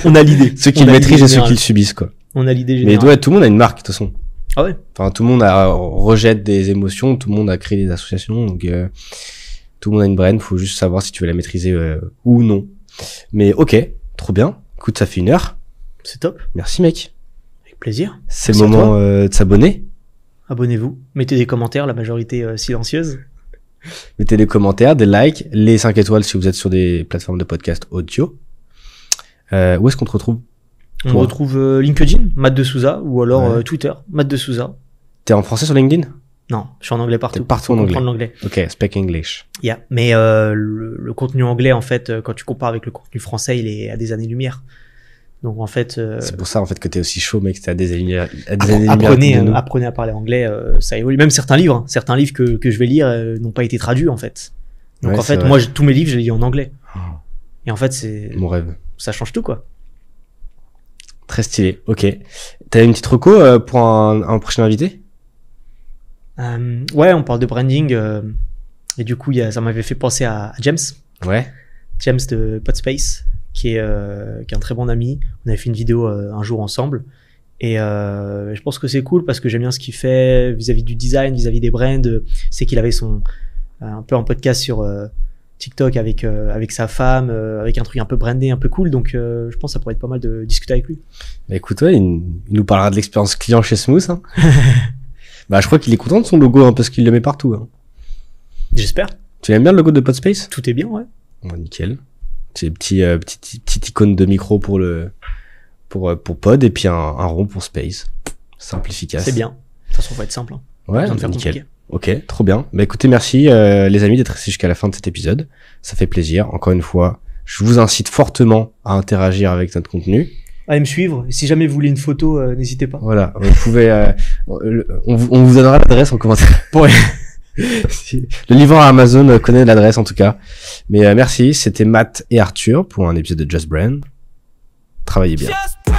On a l'idée. Ceux qui le maîtrisent et ceux qui le subissent, quoi. On a l'idée Mais générale. ouais, tout le monde a une marque de toute façon. Ah ouais. Enfin, tout le monde rejette des émotions, tout le monde a créé des associations, donc tout le monde a une brand. Faut juste savoir si tu veux la maîtriser ou non. Mais ok, trop bien. Écoute, ça fait 1 heure. C'est top. Merci mec. Avec plaisir. C'est le Merci à moment de s'abonner. Abonnez-vous. Mettez des commentaires, la majorité silencieuse. Mettez des commentaires, des likes, les 5 étoiles si vous êtes sur des plateformes de podcast audio. Où est-ce qu'on te retrouve? On Toi. retrouve LinkedIn, Matt de Souza, ou alors Ouais. Twitter, Matt de Souza. T'es en français sur LinkedIn? Non, je suis en anglais partout. T'es partout Faut en anglais. comprendre l'anglais. Ok, speak English. Yeah. Mais le contenu anglais, en fait, quand tu compares avec le contenu français, il est à des années-lumière. Donc en fait, C'est pour ça en fait que t'es aussi chaud, mec. T'es à des années-lumière apprenez, de nous. apprenez à parler anglais, ça évolue. Même certains livres que je vais lire n'ont pas été traduits en fait. Donc Ouais, en c'est fait, vrai. moi, tous mes livres, je les lis en anglais. Oh, Et en fait, c'est mon rêve. ça change tout quoi. Très stylé. Ok. T'as une petite reco pour un prochain invité? Ouais, on parle de branding et du coup, ça m'avait fait penser à James Ouais. de Podspace, qui est un très bon ami. On avait fait une vidéo un jour ensemble. Et je pense que c'est cool parce que j'aime bien ce qu'il fait vis-à-vis du design, vis-à-vis des brands. C'est qu'il avait un peu un podcast sur TikTok avec sa femme, avec un truc un peu brandé, un peu cool. Donc je pense que ça pourrait être pas mal de discuter avec lui. Bah écoute, ouais, il nous parlera de l'expérience client chez Smooth. Hein. Bah je crois qu'il est content de son logo hein, parce qu'il le met partout. Hein. J'espère. Tu aimes bien le logo de Podspace? Tout est bien, ouais. Ouais, nickel. C'est petite icône de micro pour Pod et puis un rond pour Space. Simple, efficace. C'est bien. De toute façon, ça va être simple. Hein. Pas Ouais, besoin de faire nickel. compliqué. Ok, trop bien. Bah écoutez, merci les amis d'être restés jusqu'à la fin de cet épisode. Ça fait plaisir. Encore une fois, je vous incite fortement à interagir avec notre contenu. Allez me suivre. Et si jamais vous voulez une photo, n'hésitez pas. Voilà, vous pouvez, on vous donnera l'adresse en commentaire. Le livreur à Amazon connaît l'adresse en tout cas. Mais merci, c'était Matt et Arthur pour un épisode de Just Brand. Travaillez bien. Just